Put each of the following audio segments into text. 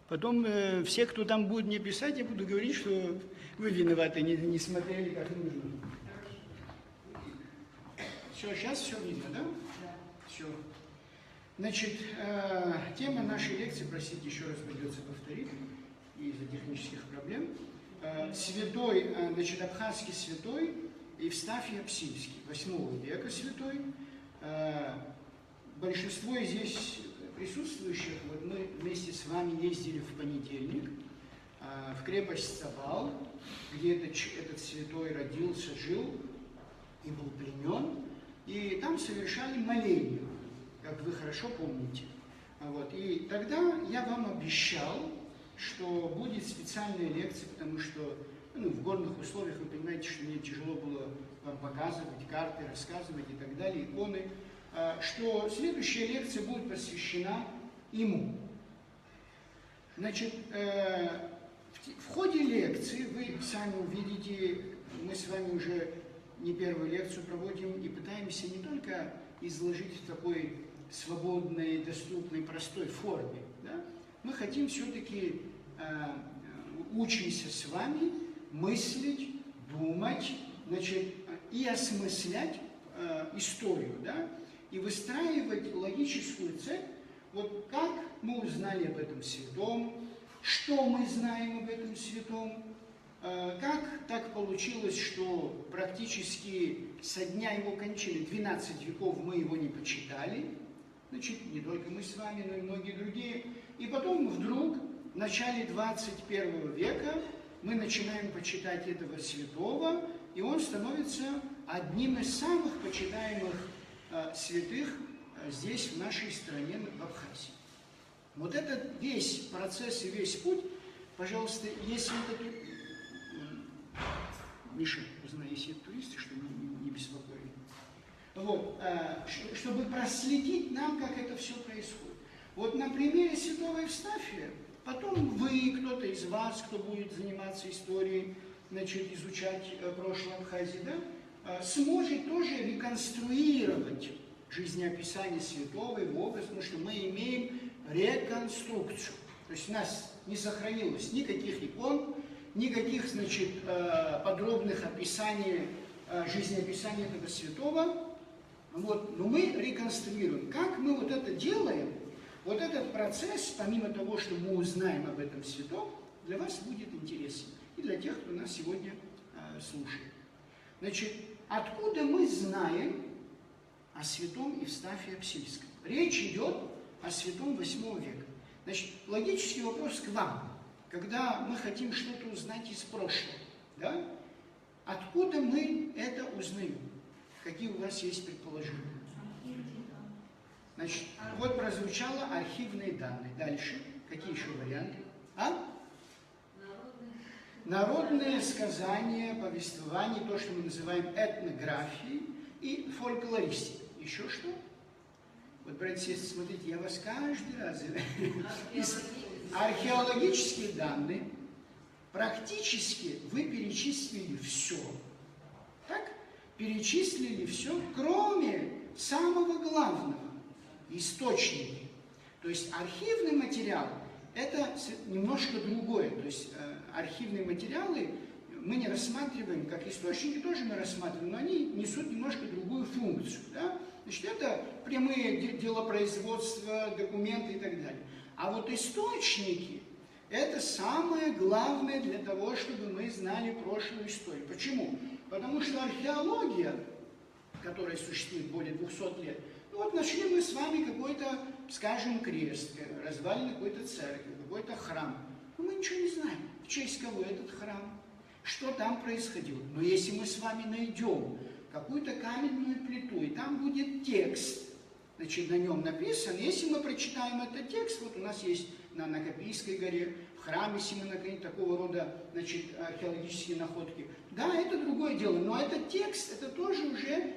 Потом все, кто там будет мне писать, я буду говорить, что вы виноваты, не смотрели как нужно. Все, сейчас все видно, да? Да. Все. Значит, тема нашей лекции, простите, еще раз придется повторить, из-за технических проблем. Святой, значит, абхазский святой Евстафий Апсильский, 8 века святой. Большинство из здесь присутствующих, вот мы вместе с вами ездили в понедельник в крепость Цабал, где этот святой родился, жил и был пленен, и там совершали моление, как вы хорошо помните. Вот. И тогда я вам обещал, что будет специальная лекция, потому что в горных условиях, вы понимаете, что мне тяжело было вам показывать карты, рассказывать и так далее, иконы, что следующая лекция будет посвящена ему. Значит, в ходе лекции вы сами увидите, мы с вами уже не первую лекцию проводим и пытаемся не только изложить в такой свободной, доступной, простой форме. Да? Мы хотим все-таки учимся с вами мыслить, думать, значит, и осмыслять историю, да? И выстраивать логическую цепь, вот как мы узнали об этом святом, что мы знаем об этом святом, как так получилось, что практически со дня его кончины, 12 веков, мы его не почитали, значит, не только мы с вами, но и многие другие. И потом вдруг, в начале 21 века, мы начинаем почитать этого святого, и он становится одним из самых почитаемых святых здесь, в нашей стране, в Абхазии. Вот этот весь процесс и весь путь, пожалуйста, если это... Миша, узнай, если это туристы, что не беспокоили. Вот, чтобы проследить нам, как это все происходит. Вот на примере святого Евстафия, потом вы, кто-то из вас, кто будет заниматься историей, значит, изучать прошлое Абхазии, да, сможет тоже реконструировать жизнеописание святого, его образ, потому что мы имеем реконструкцию. То есть у нас не сохранилось никаких икон, никаких, значит, подробных описаний, жизнеописания этого святого. Вот. Но мы реконструируем. Как мы вот это делаем, вот этот процесс, помимо того, что мы узнаем об этом святом, для вас будет интересен. И для тех, кто нас сегодня слушает. Значит, откуда мы знаем о святом Евстафии Апсильском? Речь идет о святом 8 века. Значит, логический вопрос к вам. Когда мы хотим что-то узнать из прошлого, да? Откуда мы это узнаем? Какие у вас есть предположения? Значит, вот прозвучало архивные данные. Дальше. Какие еще варианты? Народные сказания, повествования, то, что мы называем этнографией и фольклористикой. Еще что? Вот, братья и сестры, смотрите, я вас каждый раз... Археологические данные. Практически вы перечислили все. Так? Перечислили все, кроме самого главного. Источники. То есть архивный материал – это немножко другое. То есть архивные материалы мы не рассматриваем, как источники тоже мы рассматриваем, но они несут немножко другую функцию. Да? Значит, это прямые делопроизводства, документы и так далее. А вот источники – это самое главное для того, чтобы мы знали прошлую историю. Почему? Потому что археология, которая существует более 200 лет, ну вот нашли мы с вами какой-то, скажем, крест, развалины какой-то церкви, какой-то храм. Но мы ничего не знаем, в честь кого этот храм, что там происходило. Но если мы с вами найдем какую-то каменную плиту, и там будет текст, значит, на нем написано, если мы прочитаем этот текст, вот у нас есть на Копийской горе, в храме Симона, такого рода, значит, археологические находки. Да, это другое дело, но этот текст, это тоже уже,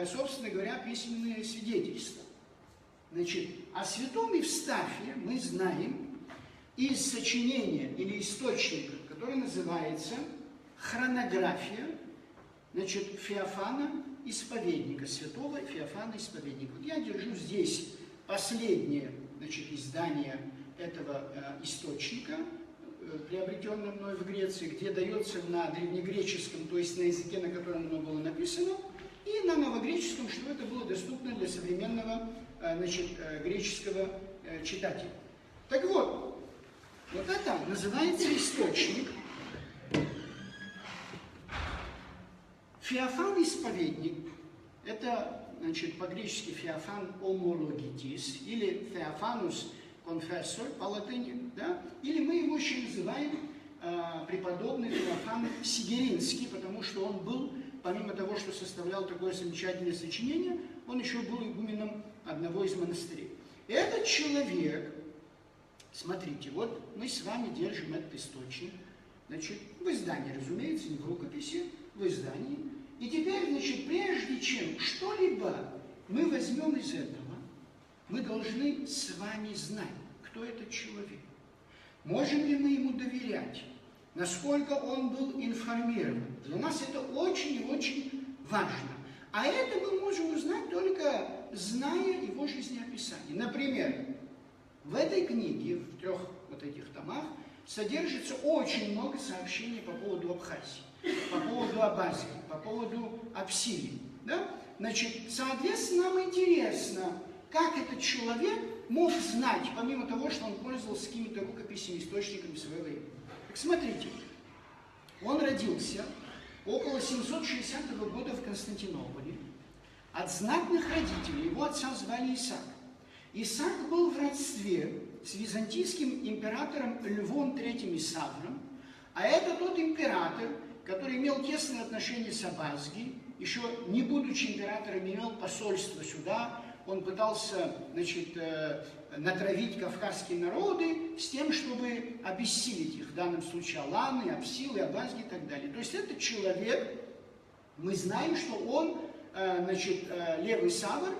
собственно говоря, письменные свидетельства. Значит, о святом Евстафии мы знаем из сочинения или источника, который называется «Хронография», значит, Феофана Исповедника, святого Феофана Исповедника. Вот я держу здесь последнее, значит, издание этого источника, приобретенного мной в Греции, где дается на древнегреческом, то есть на языке, на котором оно было написано, и на новогреческом, чтобы это было доступно для современного греческого читателя. Так вот, вот это называется источник. Феофан исповедник, это по-гречески Феофан омологитис, или Феофанус конфессор по латыни, да? Или мы его еще называем преподобный Феофан Сигеринский, потому что он был, помимо того, что составлял такое замечательное сочинение, он еще был игуменом одного из монастырей. И этот человек, смотрите, вот мы с вами держим этот источник, в издании, разумеется, не в рукописи, в издании. И теперь, прежде чем что-либо мы возьмем из этого, мы должны с вами знать, кто этот человек. Можем ли мы ему доверять? Насколько он был информирован? Для нас это очень и очень важно. А это мы можем узнать только зная его жизнеописание. Например, в этой книге, в 3 вот этих томах, содержится очень много сообщений по поводу Абхазии, по поводу Абазии, по поводу Апсилии. Да? Соответственно, нам интересно, как этот человек мог знать, помимо того, что он пользовался какими-то рукописями, источниками своего времени. Так смотрите, он родился около 760 года в Константинополе от знатных родителей. Его отца звали Исаак. Исаак был в родстве с византийским императором Львом III Савром, а это тот император, который имел тесные отношения с Абазгией, еще не будучи императором, имел посольство сюда. Он пытался, натравить кавказские народы с тем, чтобы обессилить их, в данном случае Аланы, Апсилы, Абазги и так далее. То есть этот человек, мы знаем, что он, Левый Савр,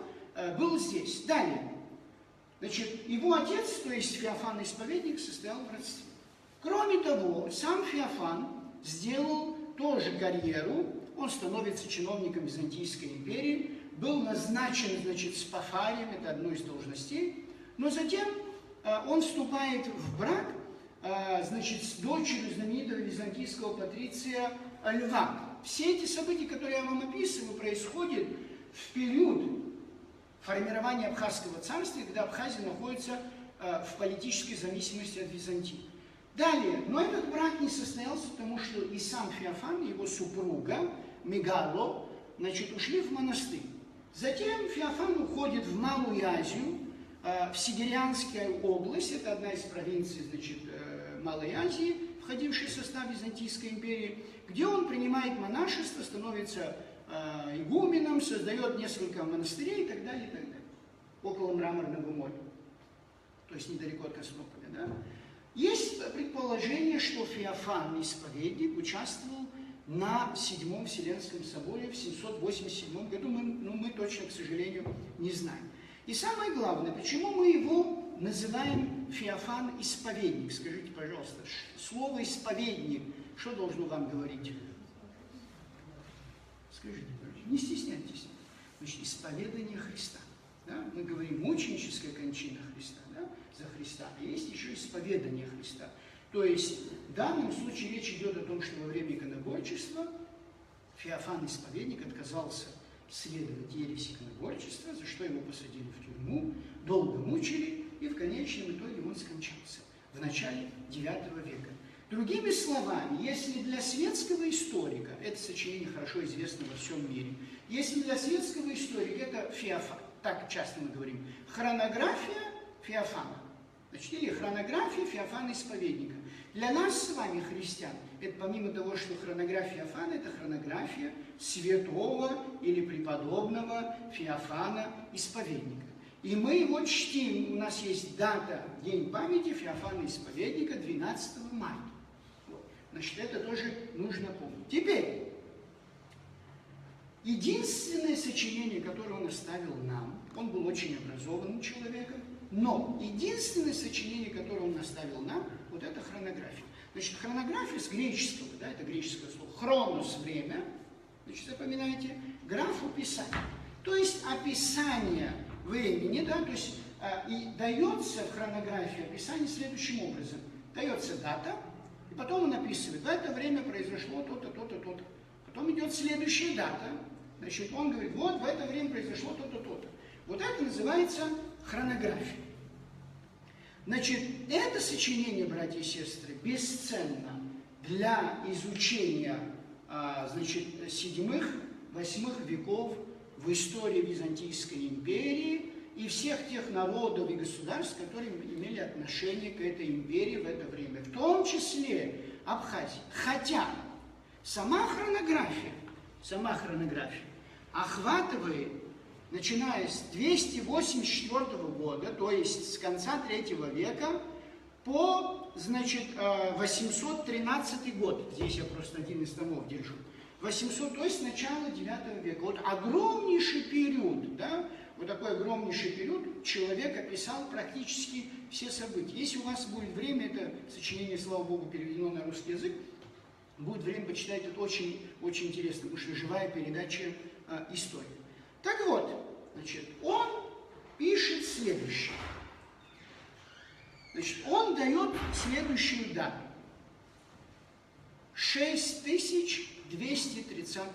был здесь. Далее, его отец, то есть Феофан Исповедник, состоял в родстве. Кроме того, сам Феофан сделал тоже карьеру, он становится чиновником Византийской империи, был назначен, спафарием, это одно из должностей, но затем он вступает в брак, с дочерью знаменитого византийского патриция Льва. Все эти события, которые я вам описываю, происходят в период формирования Абхазского царства, когда Абхазия находится в политической зависимости от Византии. Далее, но этот брак не состоялся, потому что и сам Феофан, и его супруга Мегало, ушли в монастырь. Затем Феофан уходит в Малую Азию, в Сигирианскую область, это одна из провинций, Малой Азии, входившей в состав Византийской империи, где он принимает монашество, становится игуменом, создает несколько монастырей и так далее, около Мраморного моря, то есть недалеко от Константинополя. Да? Есть предположение, что Феофан Исповедник участвовал на Седьмом Вселенском соборе в 787 году, мы точно, к сожалению, не знаем. И самое главное, почему мы его называем Феофан Исповедник? Скажите, пожалуйста, слово «исповедник» что должно вам говорить? Скажите, пожалуйста, не стесняйтесь. Исповедание Христа. Да? Мы говорим мученическая кончина Христа, да? За Христа, а есть еще исповедание Христа. То есть в данном случае речь идет о том, что во время иконоборчества Феофан Исповедник отказался следовать ереси иконоборчества, за что его посадили в тюрьму, долго мучили, и в конечном итоге он скончался в начале IX века. Другими словами, если для светского историка, это сочинение хорошо известно во всем мире, если для светского историка это Феофан, так часто мы говорим, хронография Феофана, или хронография Феофана Исповедника. Для нас с вами, христиан, это помимо того, что хронография Феофана, это хронография святого или преподобного Феофана Исповедника. И мы его чтим, у нас есть дата, день памяти Феофана Исповедника, 12 мая. Вот. Это тоже нужно помнить. Теперь, единственное сочинение, которое он оставил нам, он был очень образованным человеком, но единственное сочинение, которое он оставил нам, вот это хронография. Хронография с греческого, да, это греческое слово, хронос – время, запоминайте, графу – писание. То есть описание времени, да, то есть и дается в хронографии описание следующим образом. Дается дата, и потом он описывает, в это время произошло то-то, то-то, то-то. Потом идет следующая дата, значит, он говорит, вот в это время произошло то-то, то-то. Вот это называется хронография. Значит, это сочинение, братья и сестры, бесценно для изучения, значит, 7-8 веков в истории Византийской империи и всех тех народов и государств, которые имели отношение к этой империи в это время, в том числе Абхазии. Хотя сама хронография охватывает, начиная с 284 года, то есть с конца III века, по, значит, 813 год. Здесь я просто один из томов держу. 800, то есть начало IX века. Вот огромнейший период, да, вот такой огромнейший период человек описал практически все события. Если у вас будет время, это сочинение, слава Богу, переведено на русский язык, будет время почитать, это очень, очень интересно, потому что живая передача истории. Так вот, значит, он пишет следующее. Значит, он дает следующую дату. 6230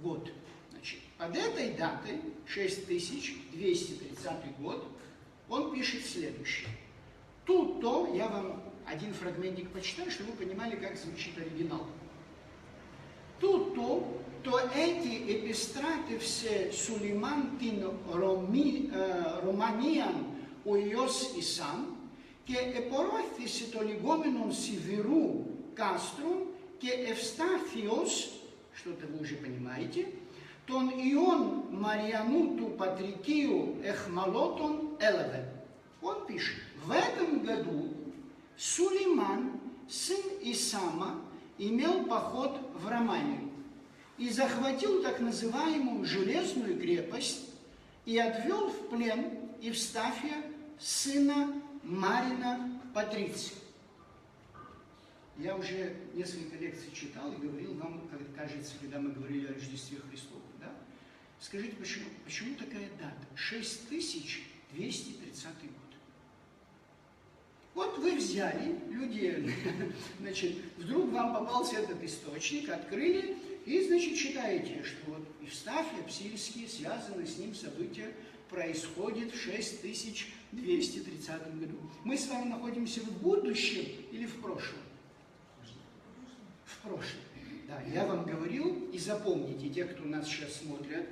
год. Значит, под этой датой, 6230 год, он пишет следующее. Тут-то, я вам один фрагментик почитаю, чтобы вы понимали, как звучит оригинал. Тут-то, то эти эпистраты все Сулейман тин Романиан уйос и сам, και επορόθησε το λιγόμενον Σιδηρού κάστρον και Ευστάθιος, что-то вы уже понимаете, τον Ιών Мариану του Патрикию Эхмалотон Элеве. Он пишет, в этом году Сулейман, сын Исама, имел поход в Романию и захватил так называемую Железную крепость и отвел в плен Евстафия, сына Марина Патриция. Я уже несколько лекций читал и говорил вам, как кажется, когда мы говорили о Рождестве Христовом, да? Скажите, почему такая дата? 6230 год. Вот вы взяли, люди, значит, вдруг вам попался этот источник, открыли, и, значит, читаете, что вот Евстафий Апсильский, связанные с ним события, происходит в 6230 году. Мы с вами находимся в будущем или в прошлом? В прошлом. Да, я вам говорил, и запомните, те, кто нас сейчас смотрят,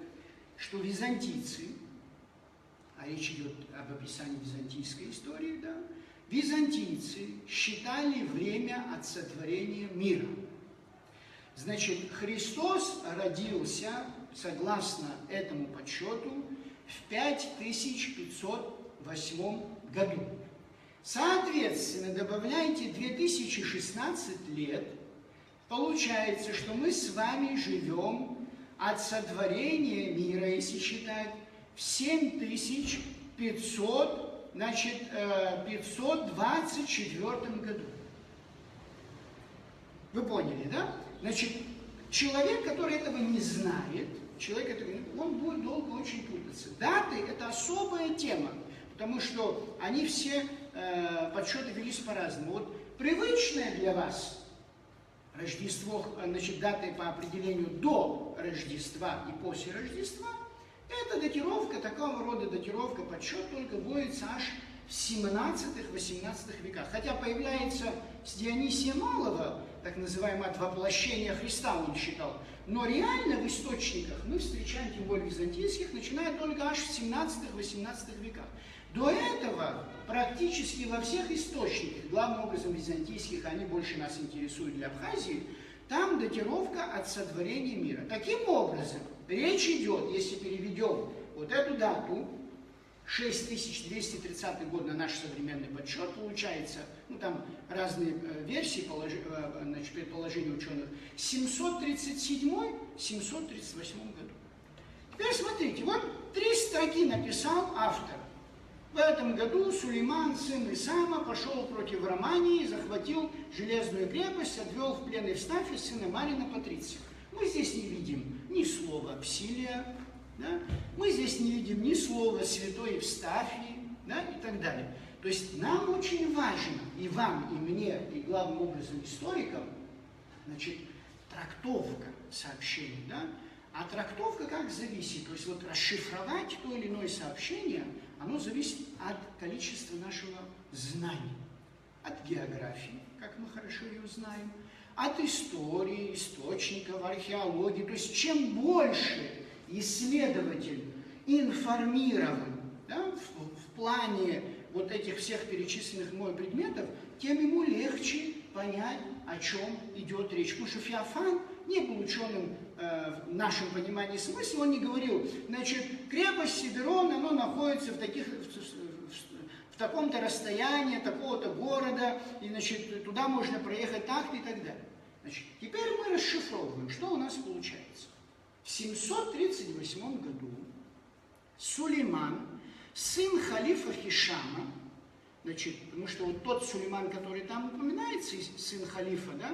что византийцы, а речь идет об описании византийской истории, да, византийцы считали время от сотворения мира. Значит, Христос родился, согласно этому подсчету, в 5508 году. Соответственно, добавляйте 2016 лет, получается, что мы с вами живем от сотворения мира, если считать, в 7500, значит, 524 году. Вы поняли, да? Значит, человек, который этого не знает, он будет долго очень путаться. Даты – это особая тема, потому что они все подсчеты велись по-разному. Вот привычное для вас Рождество, значит, даты по определению до Рождества и после Рождества, это датировка, такого рода датировка, подсчет только вводится аж в 17-18 веках. Хотя появляется с Дионисия Малого, так называемое от воплощения Христа, он считал. Но реально в источниках мы встречаем, тем более византийских, начиная только аж в 17-18 веках. До этого практически во всех источниках, главным образом византийских, они больше нас интересуют для Абхазии, там датировка от сотворения мира. Таким образом, речь идет, если переведем вот эту дату, 6230 год на наш современный подсчет, получается, ну там разные версии, значит, предположения ученых, 737-738 году. Теперь смотрите, вот 3 строки написал автор. В этом году Сулейман, сын Исама, пошел против Романии, захватил Железную крепость, отвел в плен Евстафия, сына Марина Патриция. Мы здесь не видим ни слова Псилия, да? Мы здесь не видим ни слова святой Евстафии, да, и так далее. То есть нам очень важно, и вам, и мне, и главным образом историкам, значит, трактовка сообщений, да? А трактовка как зависит? То есть вот расшифровать то или иное сообщение, оно зависит от количества нашего знания, от географии, как мы хорошо ее знаем, от истории, источников, археологии. То есть чем больше исследователь информирован, да, в плане вот этих всех перечисленных мной предметов, тем ему легче понять, о чем идет речь. Потому что Феофан не был ученым в нашем понимании смысла, он не говорил, значит, крепость Сидерон, она находится в таком-то расстоянии, такого-то города, и, значит, туда можно проехать так-то и так далее. Значит, теперь мы расшифровываем, что у нас получается. В 738 году Сулейман, сын халифа Хишама, значит, потому что вот тот Сулейман, который там упоминается, сын халифа, да,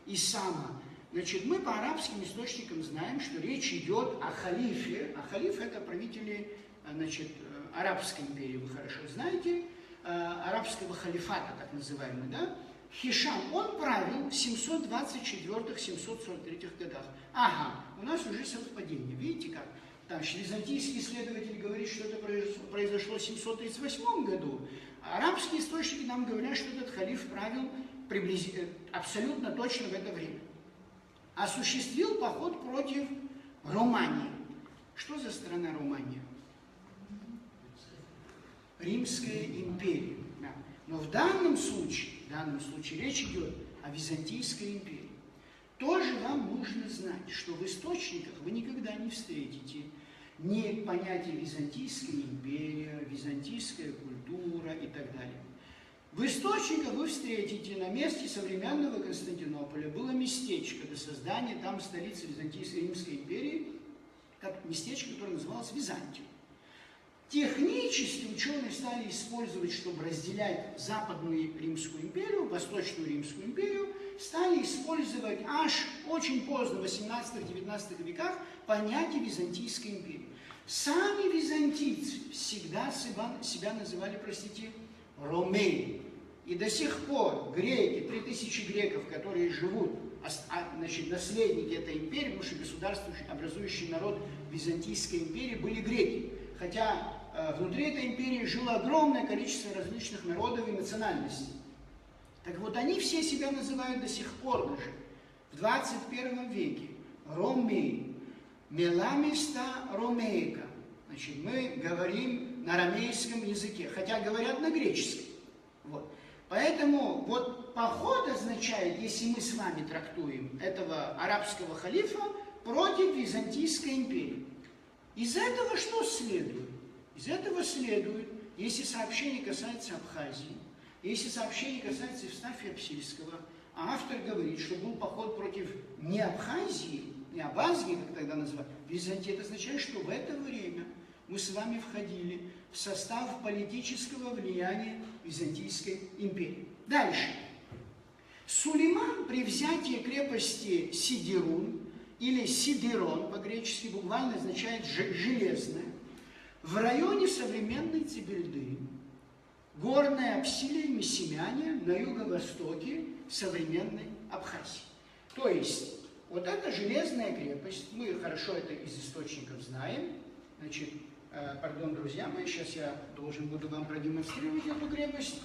Исама, значит, мы по арабским источникам знаем, что речь идет о халифе, а халиф это правители, значит, арабской империи, вы хорошо знаете, арабского халифата, так называемый, да, Хишам, он правил в 724-743 годах. Ага, у нас уже совпадение, видите как? Там византийский исследователь говорит, что это произошло в 738 году, а арабские источники нам говорят, что этот халиф правил абсолютно точно в это время. Осуществил поход против Румании. Что за страна Румания? Римская империя. Да. Но в данном случае речь идет о Византийской империи. Тоже вам нужно знать, что в источниках вы никогда не встретите ни понятия Византийская империя, византийская культура и так далее. В источниках вы встретите на месте современного Константинополя было местечко до создания там столицы Византийской Римской империи, как местечко, которое называлось Византией. Технически ученые стали использовать, чтобы разделять Западную Римскую империю, Восточную Римскую империю, стали использовать аж очень поздно, в 18-19 веках, понятие Византийской империи. Сами византийцы всегда себя называли, простите, ромеи. И до сих пор греки, 3000 греков, которые живут, значит, наследники этой империи, потому что государство, образующий народ Византийской империи, были греки. Хотя внутри этой империи жило огромное количество различных народов и национальностей. Так вот, они все себя называют до сих пор даже, в 21 веке, ромеи, меламиста ромейка. Значит, мы говорим на ромейском языке, хотя говорят на греческом. Вот. Поэтому вот поход означает, если мы с вами трактуем этого арабского халифа против Византийской империи. Из этого что следует? Из этого следует, если сообщение касается Абхазии, если сообщение касается Евстафия Псильского, а автор говорит, что был поход против не Абхазии, не Абазии, как тогда называют, Византии, это означает, что в это время мы с вами входили в состав политического влияния Византийской империи. Дальше. Сулейман при взятии крепости Сидерун, или Сидерон по-гречески, буквально означает «железная», в районе современной Цибельды, горная Апсилия Мессимяне на юго-востоке современной Абхазии. То есть, вот эта железная крепость, мы хорошо это из источников знаем, значит, пардон, друзья мои, сейчас я должен буду вам продемонстрировать эту крепость.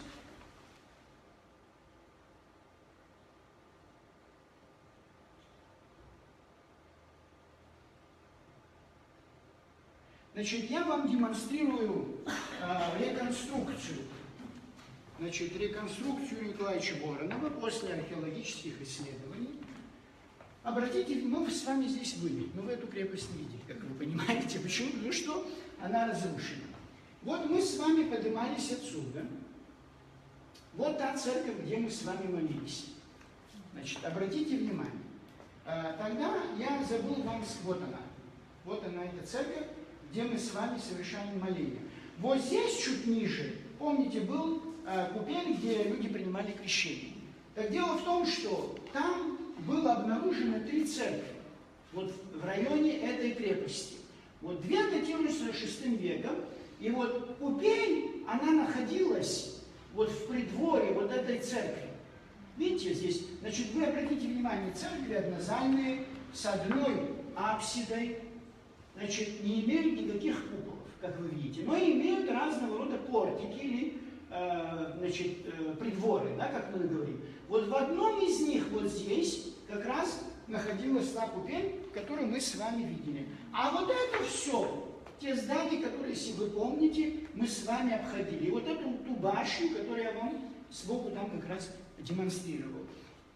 Значит, я вам демонстрирую реконструкцию. Значит, реконструкцию Николаевича Воронова после археологических исследований. Обратите, мы с вами здесь были, но вы эту крепость не видели, как вы понимаете. Почему? Потому что она разрушена. Вот мы с вами поднимались отсюда. Вот та церковь, где мы с вами молились. Значит, обратите внимание. Тогда я забыл вам, вот она эта церковь, где мы с вами совершали моление. Вот здесь, чуть ниже, помните, был купель, где люди принимали крещение. Так дело в том, что там было обнаружено 3 церкви, вот в районе этой крепости. Вот 2 датируются 6 веком, и вот купель она находилась вот в придворе вот этой церкви. Видите, здесь, значит, вы обратите внимание, церкви однозальные, с одной апсидой, значит, не имеют никаких куполов, как вы видите, но имеют разного рода портики или, значит, придворы, да, как мы говорим. Вот в одном из них, вот здесь, как раз находилась та купель, которую мы с вами видели. А вот это все, те здания, которые, если вы помните, мы с вами обходили. И вот эту ту башню, которую я вам сбоку там как раз демонстрировал.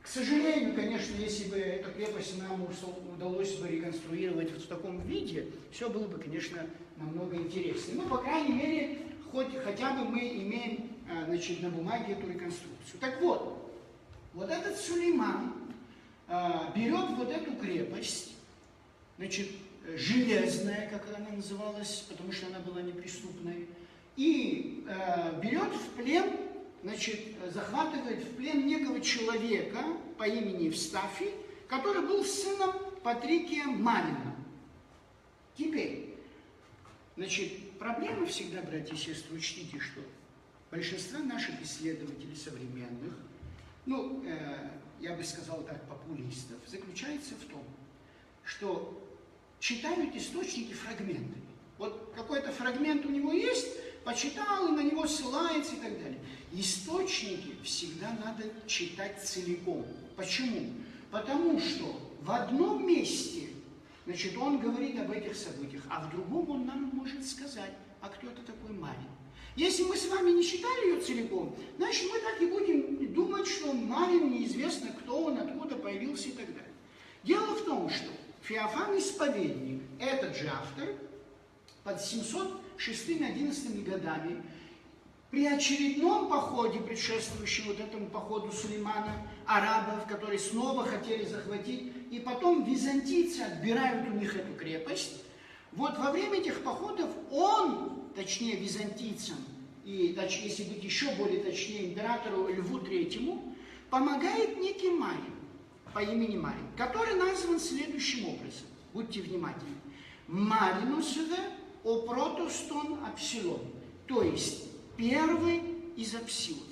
К сожалению, конечно, если бы эту крепость нам удалось бы реконструировать вот в таком виде, все было бы, конечно, намного интереснее. Ну, по крайней мере, хотя бы мы имеем, значит, на бумаге эту реконструкцию. Так вот, вот этот Сулейман берет вот эту крепость, значит, железная, как она называлась, потому что она была неприступной, и берет в плен, значит, захватывает в плен некого человека по имени Евстафий, который был сыном Патрикия Марина. Теперь, значит, проблема всегда, братья и сестры, учтите, что большинство наших исследователей современных, ну, я бы сказал так, популистов, заключается в том, что читают источники фрагментами. Вот какой-то фрагмент у него есть, почитал, и на него ссылается и так далее. Источники всегда надо читать целиком. Почему? Потому что в одном месте, значит, он говорит об этих событиях, а в другом он нам может сказать, а кто это такой Марин. Если мы с вами не читали ее целиком, значит, мы так и будем думать, что Марин неизвестно, кто он, откуда появился и так далее. Дело в том, что Феофан Исповедник, этот же автор, под 706-11 годами, при очередном походе, предшествующем вот этому походу Сулеймана, арабов, которые снова хотели захватить, и потом византийцы отбирают у них эту крепость, вот во время этих походов он, точнее византийцам, и, если быть еще более точнее, императору Льву III, помогает некий Марин по имени Марин, который назван следующим образом. Будьте внимательны. Маринусове о протостон апсилон, то есть первый из апсилов.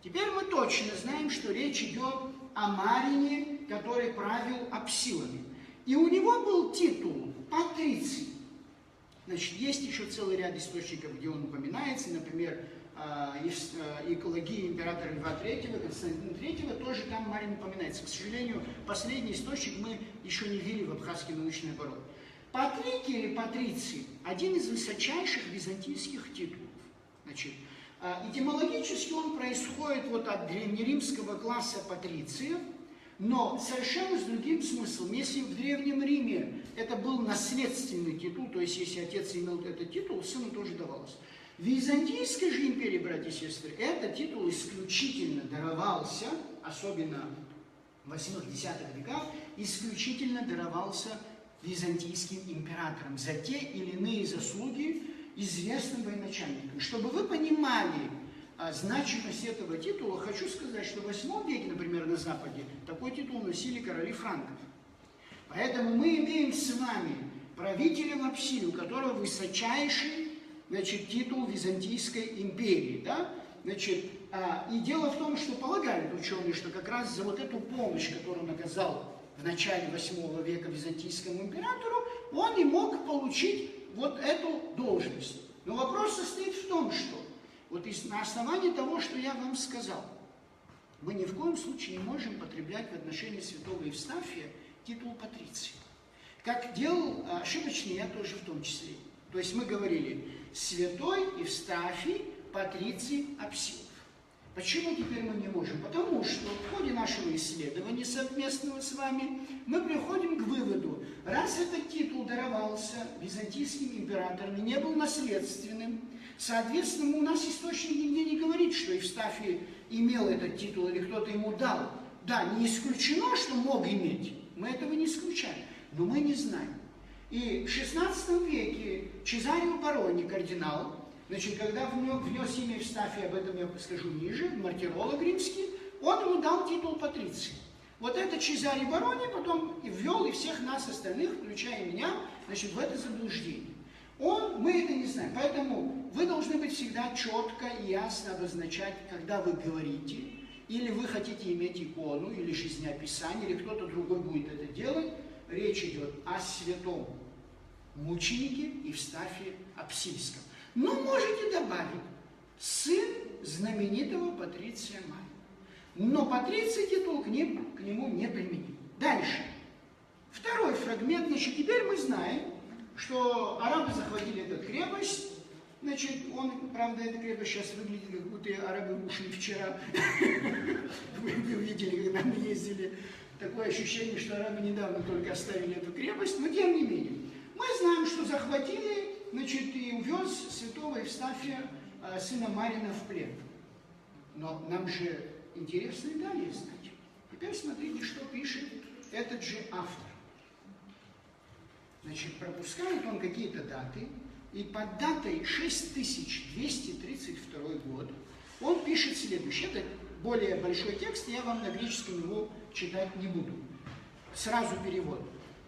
Теперь мы точно знаем, что речь идет о Марине, который правил апсилами. И у него был титул патриций. Значит, есть еще целый ряд источников, где он упоминается, например, экология императора Льва III, Константина III, тоже там Марин упоминается. К сожалению, последний источник мы еще не ввели в абхазский научный оборот. Патрикий или патриций – один из высочайших византийских титулов. Значит, этимологически он происходит вот от древнеримского класса патрициев, но совершенно с другим смыслом. Если в Древнем Риме это был наследственный титул, то есть если отец имел этот титул, сыну тоже давалось. В Византийской же империи, братья и сестры, этот титул исключительно даровался, особенно в 8-10 веках, исключительно даровался византийским императорам за те или иные заслуги известным военачальникам. Чтобы вы понимали значимость этого титула, хочу сказать, что в 8 веке, например, на Западе, такой титул носили короли франков. Поэтому мы имеем с вами правителя Апсиль, у которого высочайший, значит, титул Византийской империи. Да? Значит, и дело в том, что полагают ученые, что как раз за вот эту помощь, которую он оказал в начале 8 века византийскому императору, он и мог получить вот эту должность. Но вопрос состоит в том, что вот на основании того, что я вам сказал, мы ни в коем случае не можем потреблять в отношении святого Евстафия титул патриций. Как делал ошибочный я тоже в том числе. То есть мы говорили святой Евстафий, патриций апсилов. Почему теперь мы не можем? Потому что в ходе нашего исследования совместного с вами мы приходим к выводу, раз этот титул даровался византийским императорам и не был наследственным, соответственно, у нас источник нигде не говорит, что Евстафий имел этот титул или кто-то ему дал. Да, не исключено, что мог иметь, мы этого не исключаем, но мы не знаем. И в 16 веке Чезарио Барони, кардинал, значит, когда внес имя Евстафия, об этом я скажу ниже, мартиролог римский, он ему дал титул патриций. Вот это Чезарио Барони потом ввел и всех нас остальных, включая меня, значит, в это заблуждение. Мы это не знаем. Поэтому вы должны быть всегда четко и ясно обозначать, когда вы говорите, или вы хотите иметь икону, или жизнеописание, или кто-то другой будет это делать. Речь идет о святом мученике Евстафии Апсильском. Но можете добавить сын знаменитого Патриция Мария. Но Патриций титул к нему не применим. Дальше. Второй фрагмент. Значит, теперь мы знаем, что арабы захватили эту крепость. Значит, правда, эта крепость сейчас выглядит, как будто арабы ушли вчера. Вы увидели, когда мы ездили. Такое ощущение, что арабы недавно только оставили эту крепость. Но тем не менее. Мы знаем, что захватили, значит, и увез святого Евстафия, сына Марина, в плен. Но нам же интересно и далее знать. Теперь смотрите, что пишет этот же автор. Значит, пропускает он какие-то даты, и под датой 6232 год он пишет следующее. Это более большой текст, я вам на греческом его читать не буду. Сразу перевод.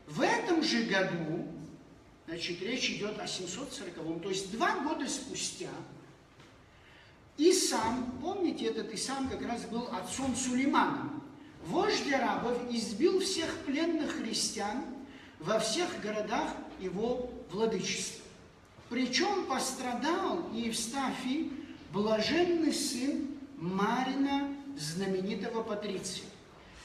В этом же году, значит, речь идет о 740-м, то есть 2 года спустя, Исам, помните, этот Исам как раз был отцом Сулеймана, вождь арабов, избил всех пленных христиан во всех городах его владычества. Причем пострадал и Евстафий, блаженный сын Марина, знаменитого Патриция.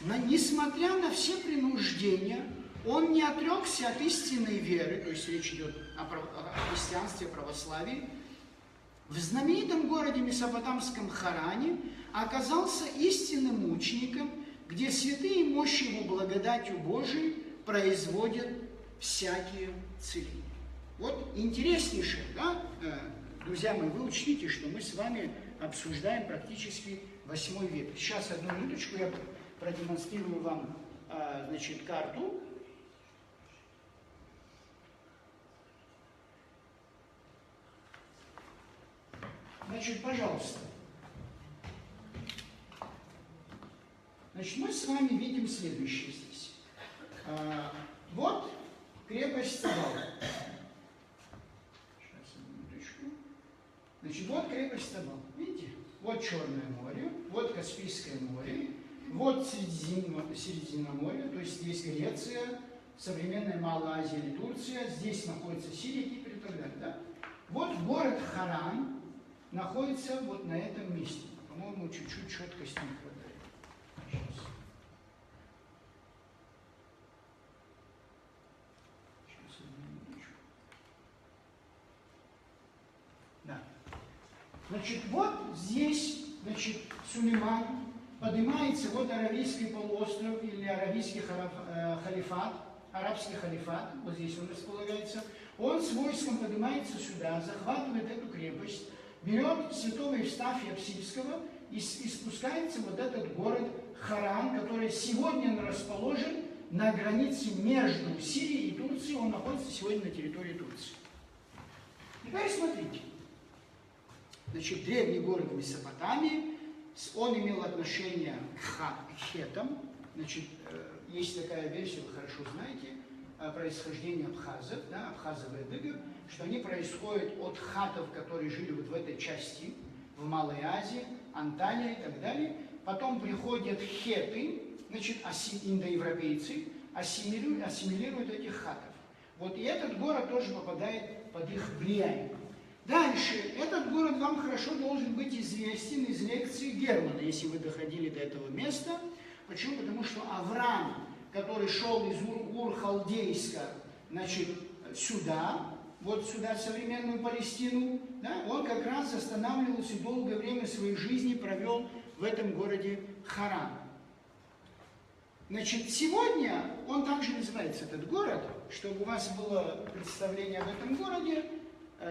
Но, несмотря на все принуждения, он не отрекся от истинной веры, то есть речь идет о христианстве, православии. В знаменитом городе Месопотамском Харане оказался истинным мучеником, где святые мощи его благодатью Божией производят всякие целения. Вот интереснейшее, да, друзья мои, вы учтите, что мы с вами обсуждаем практически 8 век. Сейчас, одну минуточку, я продемонстрирую вам, значит, карту. Значит, пожалуйста. Значит, мы с вами видим следующее здесь. Вот крепость Цабал. Сейчас, одну минуточку. Значит, вот крепость Цабал. Видите? Вот Черное море, вот Каспийское море, вот Средиземноморье, то есть здесь Греция, современная Малая Азия или Турция, здесь находится Сирия, Кипр и так далее. Да? Вот город Харан находится вот на этом месте. По-моему, чуть-чуть четкости не хватает. Сейчас. Сейчас, одну минуточку. Да. Значит, вот здесь, значит, Сулейман, поднимается вот Аравийский полуостров или Аравийский халифат, арабский халифат, вот здесь он располагается. Он с войском поднимается сюда, захватывает эту крепость, берет святого Евстафия Апсильского и спускается вот этот город Харан, который сегодня расположен на границе между Сирией и Турцией. Он находится сегодня на территории Турции. Теперь смотрите. Значит, древний город в Месопотамии, он имел отношение к хетам. Значит, есть такая версия, вы хорошо знаете, происхождение абхазов, да, абхазов-эдыгов, что они происходят от хатов, которые жили вот в этой части, в Малой Азии, Анталия и так далее. Потом приходят хеты, значит, индоевропейцы, ассимилируют этих хатов. Вот и этот город тоже попадает под их влияние. Дальше, этот город вам хорошо должен быть известен из лекции Германа, если вы доходили до этого места. Почему? Потому что Авраам, который шел из Ур-Халдейска, значит, сюда, вот сюда, в современную Палестину, да, он как раз останавливался и долгое время своей жизни провел в этом городе Харан. Значит, сегодня он также называется, этот город, чтобы у вас было представление об этом городе,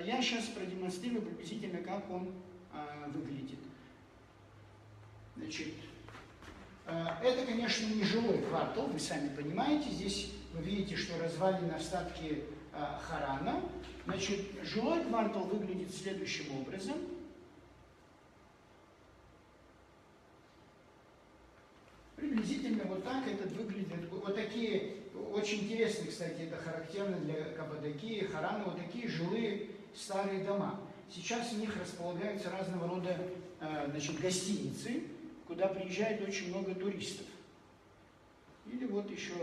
я сейчас продемонстрирую приблизительно, как он выглядит. Значит, это, конечно, не жилой квартал, вы сами понимаете. Здесь вы видите, что развалины остатки Харана. Значит, жилой квартал выглядит следующим образом. Приблизительно приблизительно вот так этот выглядит. Вот такие, очень интересные, кстати, это характерно для Каппадокии, Харана, вот такие жилые старые дома. Сейчас в них располагаются разного рода гостиницы, куда приезжает очень много туристов. Или вот еще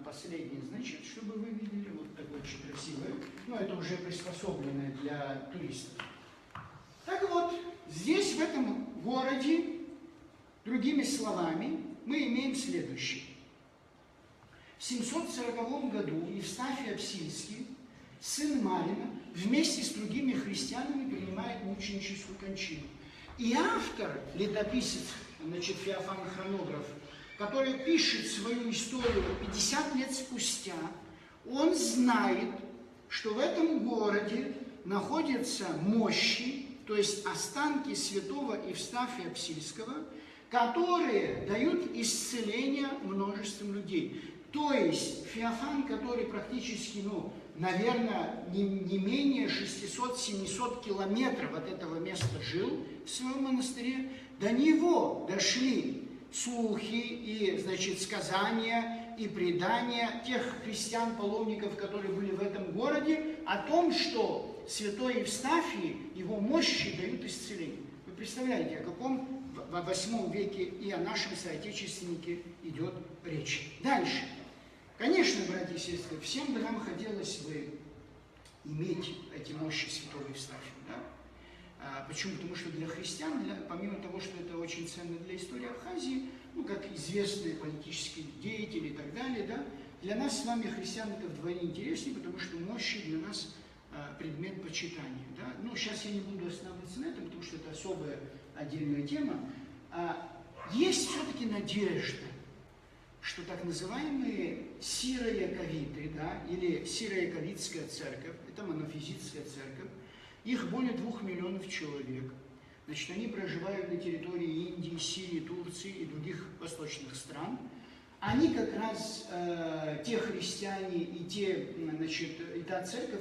последнее, значит, чтобы вы видели, вот такое очень красивое, но это уже приспособленное для туристов. Так вот, здесь, в этом городе, другими словами, мы имеем следующее. В 740 году Евстафий Апсильский, сын Марина, вместе с другими христианами принимает мученическую кончину. И автор, летописец, Феофан Хронограф, который пишет свою историю 50 лет спустя, он знает, что в этом городе находятся мощи, то есть останки святого Евстафия Апсильского, которые дают исцеление множеством людей. То есть Феофан, который практически, наверное, не менее 600-700 километров от этого места жил в своем монастыре, до него дошли слухи и, сказания и предания тех христиан-паломников, которые были в этом городе, о том, что святой Евстафий, его мощи дают исцеление. Вы представляете, о каком в 8 веке и о нашем соотечественнике идет речь. Дальше. Конечно, братья и сестры, всем бы нам хотелось бы иметь эти мощи святого Евстафия. Да? Почему? Потому что для христиан, помимо того, что это очень ценно для истории Абхазии, как известные политические деятели и так далее, да, для нас с вами, христиан, это вдвойне интереснее, потому что мощи для нас предмет почитания. Да? Сейчас я не буду останавливаться на этом, потому что это особая отдельная тема. Есть все-таки надежда, что так называемые сиро-яковиты, да, или сиро-яковитская церковь, это монофизитская церковь, их более 2 миллионов человек. Они проживают на территории Индии, Сирии, Турции и других восточных стран. Они как раз те христиане и та церковь,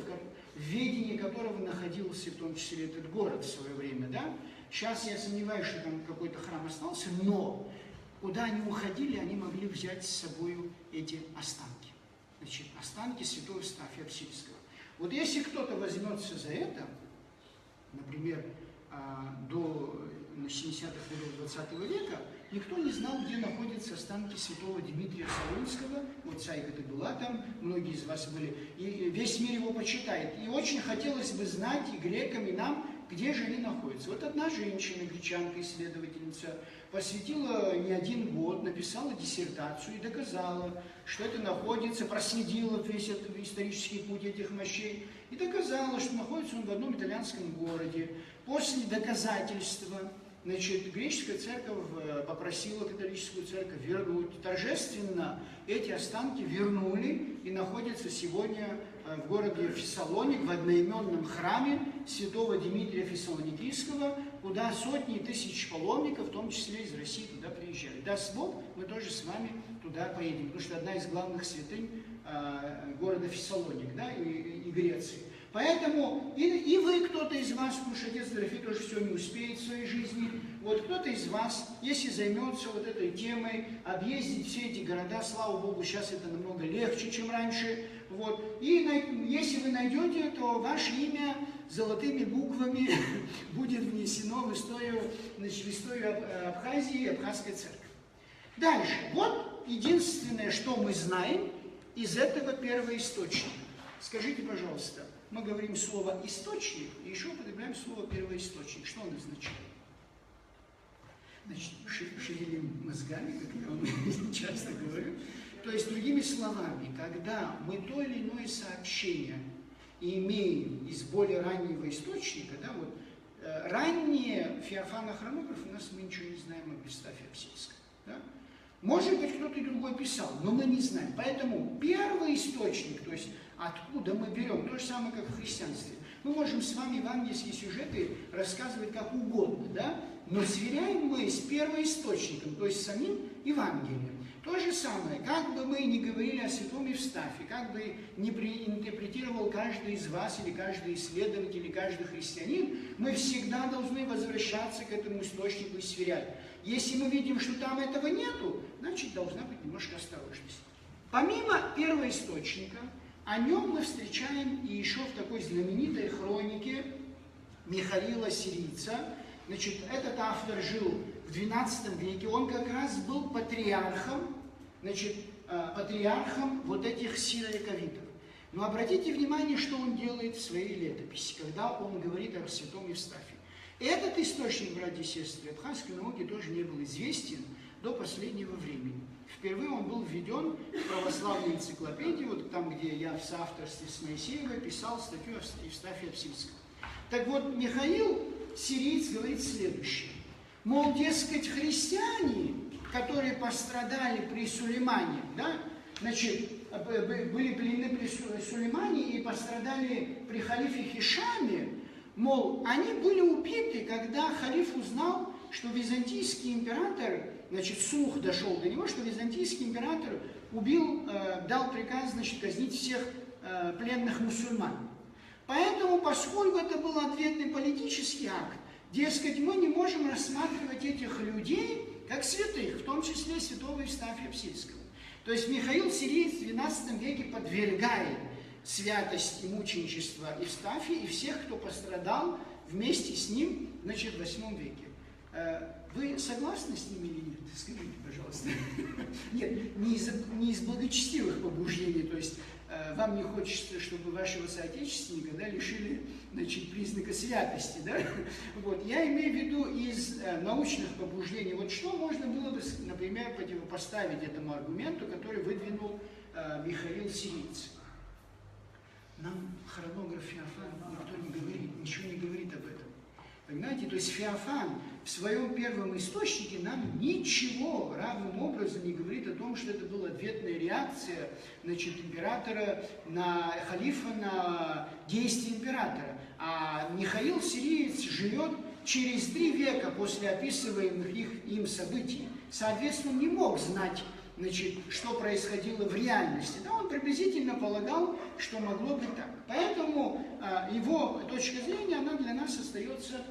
в ведении которого находился в том числе этот город в свое время. Да? Сейчас я сомневаюсь, что там какой-то храм остался, но куда они уходили, они могли взять с собой эти останки. Останки святого Евстафия Апсильского. Вот если кто-то возьмется за это, например, до 70-х годов 20 века, никто не знал, где находятся останки святого Дмитрия Солунского. Вот цайка-то была там, многие из вас были, и весь мир его почитает. И очень хотелось бы знать и грекам, и нам, где же они находятся. Вот одна женщина, гречанка, исследовательница, посвятила не 1 год, написала диссертацию и доказала, что это находится, проследила весь этот исторический путь этих мощей, и доказала, что находится он в одном итальянском городе. После доказательства, греческая церковь попросила католическую церковь вернуть. Торжественно эти останки вернули и находятся сегодня в городе Фессалоник, в одноименном храме святого Дмитрия Фессалоникийского, куда сотни тысяч паломников, в том числе из России, туда приезжали. Даст Бог, мы тоже с вами туда поедем, потому что одна из главных святынь города Фессалоник, да, и Греции. Поэтому и вы, кто-то из вас, потому что отец Дорофей тоже все не успеет в своей жизни, вот кто-то из вас, если займется вот этой темой, объездить все эти города, слава Богу, сейчас это намного легче, чем раньше, вот, и если вы найдете, то ваше имя золотыми буквами будет внесено в историю Абхазии и Абхазской церкви. Дальше, вот единственное, что мы знаем из этого первоисточника. Скажите, пожалуйста, мы говорим слово «источник» и еще употребляем слово «первоисточник». Что он означает? Шевелим мозгами, как я вам часто говорю. То есть, другими словами, когда мы то или иное сообщение имеем из более раннего источника, да, вот, ранние Феофана Хронограф, у нас мы ничего не знаем об Евстафии Апсильском. Да? Может быть, кто-то другой писал, но мы не знаем. Поэтому первый источник, то есть откуда мы берем, то же самое, как в христианстве. Мы можем с вами евангельские сюжеты рассказывать как угодно, да? Но сверяем мы с первоисточником, то есть самим Евангелием. То же самое, как бы мы ни говорили о святом Евстафии, как бы ни интерпретировал каждый из вас, или каждый исследователь, или каждый христианин, мы всегда должны возвращаться к этому источнику и сверять. Если мы видим, что там этого нету, значит, должна быть немножко осторожность. Помимо первоисточника, о нем мы встречаем и еще в такой знаменитой хронике Михаила Сирийца. Значит, этот автор жил в XII веке, он как раз был патриархом, значит, патриархом вот этих сирийковитов. Но обратите внимание, что он делает в своей летописи, когда он говорит о святом Евстафии. Этот источник, братья и сестры, абхазской науки тоже не был известен до последнего времени. Впервые он был введен в православную энциклопедию, вот там, где я в соавторстве с Моисеевой писал статью Евстафия Апсильского. Так вот, Михаил Сириец говорит следующее. Мол, дескать, христиане, которые пострадали при Сулеймане, да, значит, были пленены при Сулеймане и пострадали при халифе Хишаме, мол, они были убиты, когда халиф узнал, что византийский император, значит, слух дошел до него, что византийский император дал приказ, значит, казнить всех пленных мусульман. Поэтому, поскольку это был ответный политический акт, дескать, мы не можем рассматривать этих людей как святых, в том числе святого Евстафия Апсильского. То есть Михаил Сириец в XII веке подвергает святость и мученичество Евстафия и всех, кто пострадал вместе с ним, значит, в VIII веке. Вы согласны с ними или нет? Скажите, пожалуйста. Нет, не из благочестивых побуждений, то есть вам не хочется, чтобы вашего соотечественника, да, лишили, значит, признака святости, да? Вот. Я имею в виду из научных побуждений. Вот что можно было бы, например, противопоставить этому аргументу, который выдвинул Михаил Сириец? Нам хронограф Феофан никто не говорит, ничего не говорит об этом. Понимаете? То есть Феофан в своем первом источнике нам ничего равным образом не говорит о том, что это была ответная реакция, значит, императора на халифа, на действия императора. А Михаил Сириец живет через 3 века после описываемых им событий. Соответственно, он не мог знать, значит, что происходило в реальности. Да, он приблизительно полагал, что могло быть так. Поэтому его точка зрения, она для нас остается,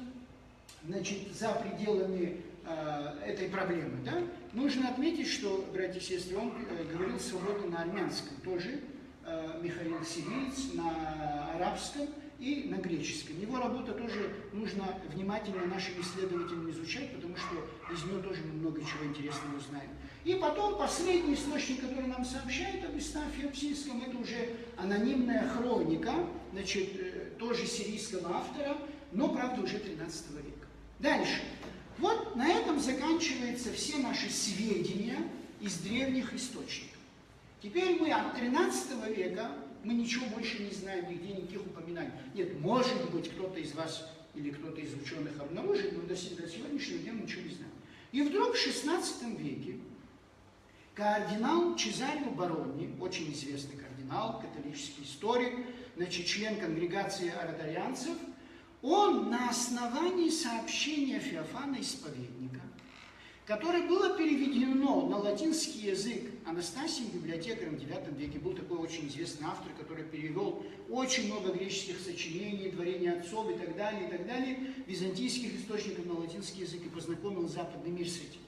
значит, за пределами этой проблемы. Да? Нужно отметить, что, братья и сестры, он говорил свободно на армянском тоже, Михаил Сириец, на арабском и на греческом. Его работу тоже нужно внимательно нашим исследователям изучать, потому что из него тоже мы много чего интересного узнаем. И потом последний источник, который нам сообщает об Евстафии Апсильском, это уже анонимная хроника, значит, тоже сирийского автора, но, правда, уже 13 века. Дальше. Вот на этом заканчиваются все наши сведения из древних источников. Теперь мы от 13 века, мы ничего больше не знаем, нигде никаких упоминаний. Нет, может быть, кто-то из вас или кто-то из ученых обнаружит, но до сегодняшнего дня мы ничего не знаем. И вдруг в 16 веке кардинал Чезарио Барони, очень известный кардинал, католический историк, значит, член конгрегации ораторианцев, он на основании сообщения Феофана Исповедника, которое было переведено на латинский язык Анастасием библиотекарем в IX веке, был такой очень известный автор, который перевел очень много греческих сочинений, творений отцов и так далее, византийских источников на латинский язык и познакомил западный мир с этим.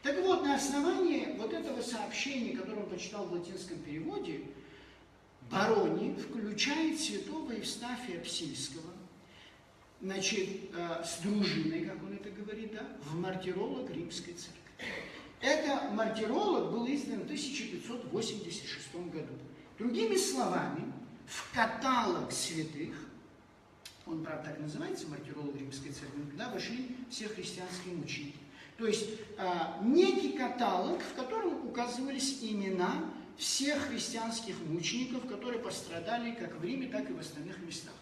Так вот, на основании вот этого сообщения, которое он почитал в латинском переводе, Барони включает святого Евстафия Апсильского, значит, с дружиной, как он это говорит, да, в мартиролог Римской церкви. Это мартиролог был издан в 1586 году. Другими словами, в каталог святых, он, правда, так называется, мартиролог Римской церкви, туда вошли все христианские мученики. То есть некий каталог, в котором указывались имена всех христианских мучеников, которые пострадали как в Риме, так и в остальных местах.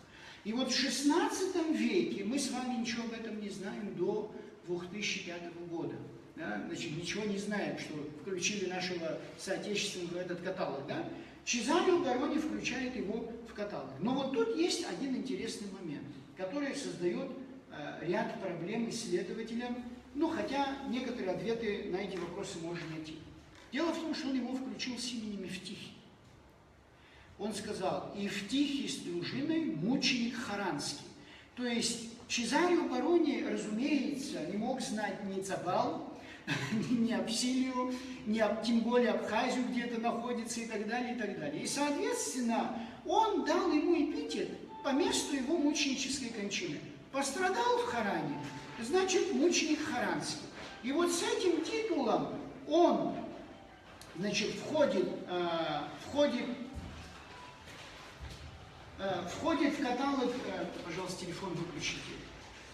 И вот в XVI веке, мы с вами ничего об этом не знаем до 2005 года. Да? Значит, ничего не знаем, что включили нашего соотечественника в этот каталог. Да? Чезарио Барони включает его в каталог. Но вот тут есть один интересный момент, который создает ряд проблем исследователям, ну, хотя некоторые ответы на эти вопросы можно найти. Дело в том, что он его включил с именем Евтихий. Он сказал: «Евтихий с дружиной мученик харанский». То есть Чезарио Барони, разумеется, не мог знать ни Цабал, ни Апсилию, тем более Абхазию где-то находится и так далее, и так далее. И, соответственно, он дал ему эпитет по месту его мученической кончины. Пострадал в Харане, значит, мученик харанский. И вот с этим титулом он, значит, входит в каталог, пожалуйста, телефон выключите,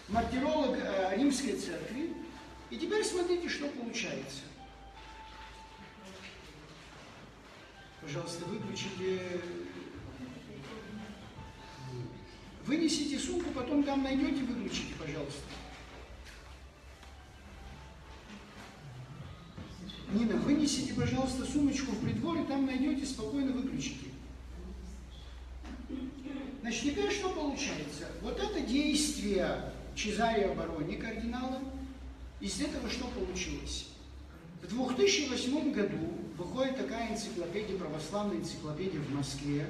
мартиролог Римской церкви. И теперь смотрите, что получается. Пожалуйста, выключите. Вынесите сумку, потом там найдете, выключите, пожалуйста. Нина, вынесите, пожалуйста, сумочку в придворе, там найдете, спокойно выключите. Значит, теперь что получается? Вот это действие Чезария Барони, кардинала, из этого что получилось? В 2008 году выходит такая энциклопедия, православная энциклопедия в Москве,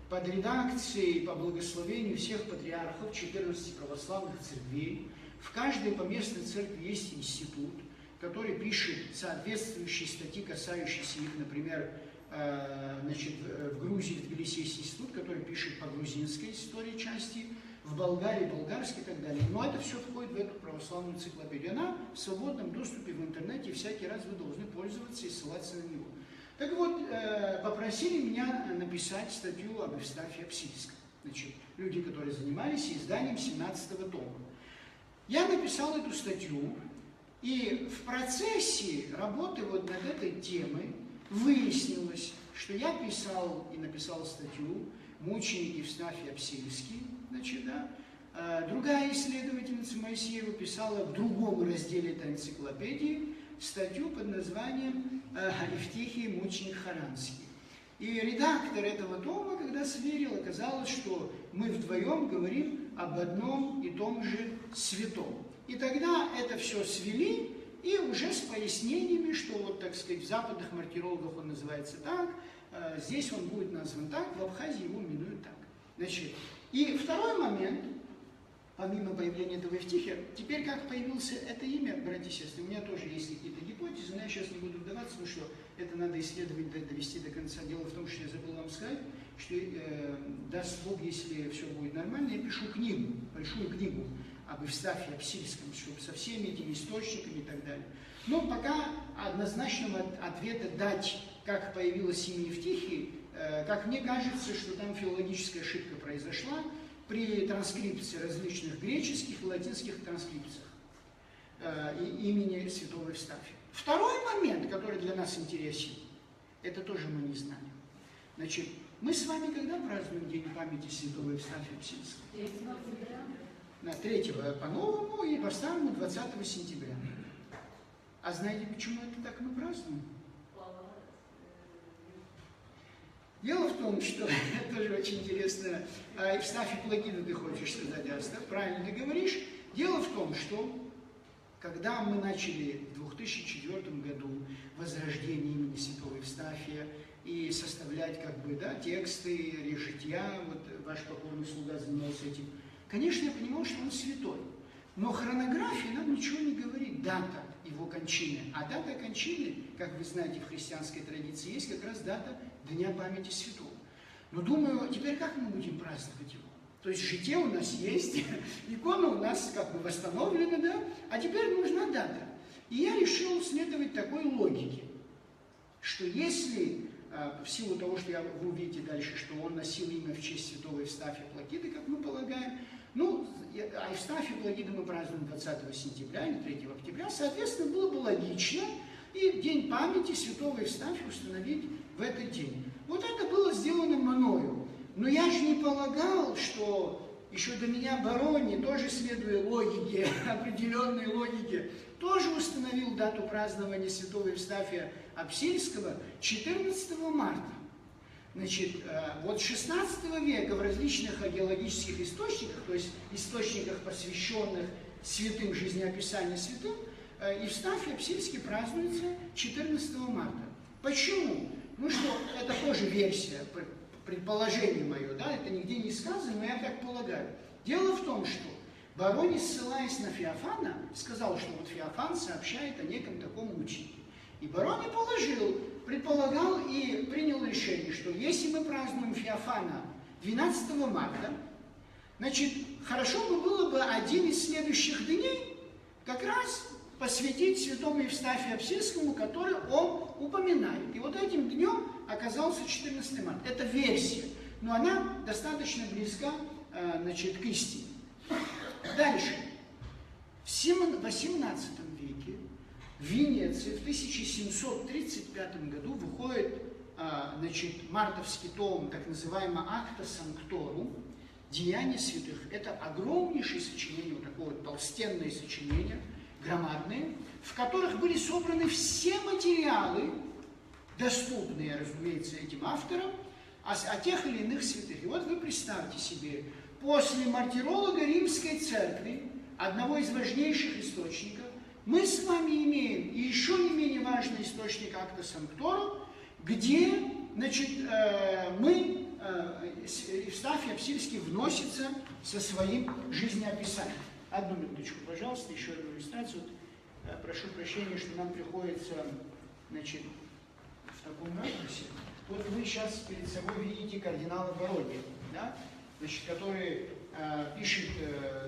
под редакцией, по благословению всех патриархов 14 православных церквей. В каждой поместной церкви есть институт, который пишет соответствующие статьи, касающиеся их, например, значит, в Грузии, в Тбилиси есть институт, который пишет по грузинской истории части, в Болгарии, болгарский и так далее. Но это все входит в эту православную энциклопедию. Она в свободном доступе в интернете, и всякий раз вы должны пользоваться и ссылаться на него. Так вот, попросили меня написать статью об Евстафии Апсильском. Значит, люди, которые занимались изданием 17-го тома. Я написал эту статью, и в процессе работы вот над этой темой выяснилось, что я писал и написал статью «Мученик Евстафий Апсильский», значит, да. Другая исследовательница Моисеева писала в другом разделе этой энциклопедии статью под названием «Евтихий мученик харанский». И редактор этого тома, когда сверил, оказалось, что мы вдвоем говорим об одном и том же святом. И тогда это все свели, и уже с пояснениями, что вот, так сказать, в западных мартирологах он называется так, здесь он будет назван так, в Абхазии его именуют так. Значит, и второй момент, помимо появления этого Евтихия, теперь как появилось это имя, братья и сестры, у меня тоже есть какие-то гипотезы, но я сейчас не буду вдаваться, потому что это надо исследовать, довести до конца. Дело в том, что я забыл вам сказать, что даст Бог, если все будет нормально, я пишу книгу, большую книгу об Евстафии Апсильском, со всеми этими источниками и так далее. Но пока однозначного ответа дать, как появилось имя Евтихий, как мне кажется, что там филологическая ошибка произошла при транскрипции различных греческих и латинских транскрипциях имени святого Евстафия. Второй момент, который для нас интересен, это тоже мы не знали. Значит, мы с вами когда празднуем День памяти святого Евстафия Апсильского? 3 октября. На 3 по-новому и по-старому 20 сентября. А знаете, почему это так мы празднуем? Дело в том, что это тоже очень интересно. Евстафий Плагида, ты хочешь сказать, Астав, правильно ты говоришь. Дело в том, что когда мы начали в 2004 году возрождение имени святого Евстафия и составлять как бы, да, тексты, жития, вот ваш покорный слуга занимался этим, конечно, я понимал, что он святой. Но хронография нам ничего не говорит, дата его кончины. А дата кончины, как вы знаете, в христианской традиции есть как раз дата Дня памяти святого. Но думаю, теперь как мы будем праздновать его? То есть житие у нас есть, икона у нас как бы восстановлена, да? А теперь нужна дата. И я решил следовать такой логике, что если, в силу того, что вы увидите дальше, что он носил имя в честь святого Евстафия Плакиды, как мы полагаем, ну, а Евстафия Плагида мы празднуем 20 сентября или 3 октября, соответственно, было бы логично и День памяти святого Евстафия установить в этот день. Вот это было сделано мною. Но я же не полагал, что еще до меня Барони, тоже следуя логике, определенной логике, тоже установил дату празднования святого Евстафия Апсильского 14 марта. Значит, вот 16 века в различных агеологических источниках, то есть источниках, посвященных святым, жизнеописанию святым, Евстафий Апсильский празднуется 14 марта. Почему? Ну что, это тоже версия, предположение мое, да, это нигде не сказано, но я так полагаю. Дело в том, что Боронис, ссылаясь на Феофана, сказал, что вот Феофан сообщает о неком таком учителе. И Борони предполагал и принял решение, что если мы празднуем Феофана 12 марта, значит, хорошо бы было бы один из следующих дней как раз посвятить святому Евстафию Апсильскому, который он упоминает. И вот этим днем оказался 14 марта. Это версия, но она достаточно близка, значит, к истине. Дальше. В XVIII веке в Венеции в 1735 году выходит, значит, мартовский том, так называемый «Acta Sanctorum», «Деяния святых». Это огромнейшее сочинение, вот такое вот толстенное сочинение, громадные, в которых были собраны все материалы, доступные, разумеется, этим авторам, о тех или иных святых. И вот вы представьте себе, после мартиролога Римской Церкви, одного из важнейших источников, мы с вами имеем еще не менее важный источник Acta Sanctorum, где, значит, Евстафий Апсильский вносится со своим жизнеописанием. Одну минуточку, пожалуйста, еще одну иллюстрацию. Прошу прощения, что нам приходится, значит, в таком ракурсе. Вот вы сейчас перед собой видите кардинала Бородия, да? Значит, который пишет,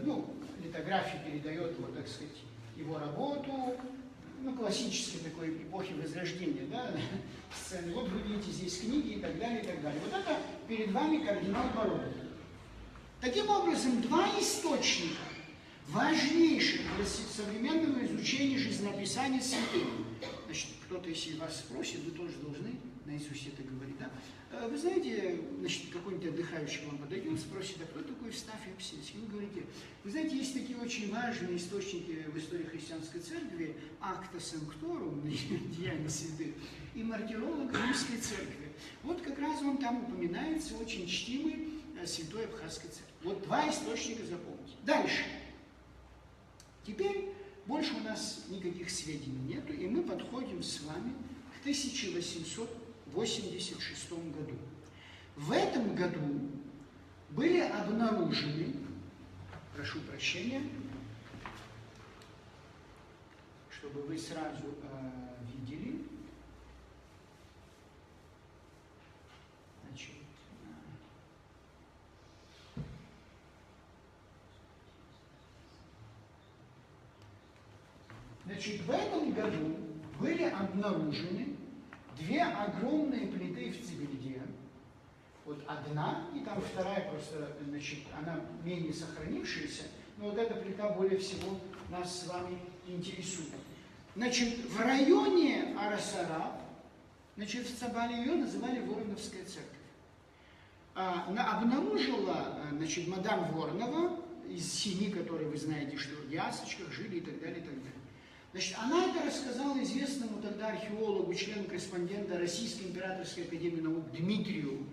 ну, литографии передает, вот, так сказать, его работу, ну, классической такой эпохи Возрождения, да, сцены. Вот вы видите здесь книги и так далее, и так далее. Вот это перед вами кардинал Бородий. Таким образом, два источника, важнейших для современного изучения жизнеописания святых. Значит, кто-то, если вас спросит, вы тоже должны наизусть это говорить, да? Вы знаете, значит, какой-нибудь отдыхающий вам подойдет, спросит, а кто такой Евстафий Апсильский? Вы говорите, вы знаете, есть такие очень важные источники в истории христианской церкви, Acta Sanctorum, Деяния святых, и мартиролог Римской церкви. Вот как раз он там упоминается, очень чтимый святой Абхазской церкви. Вот два источника запомните. Дальше. Теперь больше у нас никаких сведений нету, и мы подходим с вами к 1886 году. В этом году были обнаружены, прошу прощения, чтобы вы сразу видели, значит, в этом году были обнаружены две огромные плиты в Цибельде. Вот одна, и там вторая просто, значит, она менее сохранившаяся, но вот эта плита более всего нас с вами интересует. Значит, в районе Арасараб, значит, в Цабале ее называли Вороновская церковь. Обнаружила, значит, мадам Воронова из семьи, которые вы знаете, что в ясочках жили и так далее, и так далее. Значит, она это рассказала известному тогда археологу, члену-корреспондента Российской императорской академии наук Дмитрию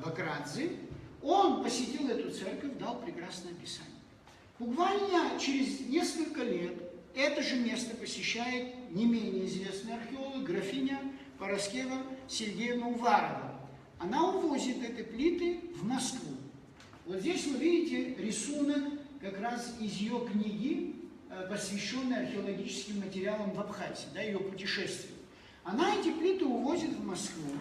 Бакрадзе. Он посетил эту церковь, дал прекрасное описание. Буквально через несколько лет это же место посещает не менее известный археолог, графиня Пороскева Сергеевна Уварова. Она увозит эти плиты в Москву. Вот здесь вы видите рисунок как раз из ее книги, посвященной археологическим материалам в Абхазии, да, ее путешествию. Она эти плиты увозит в Москву.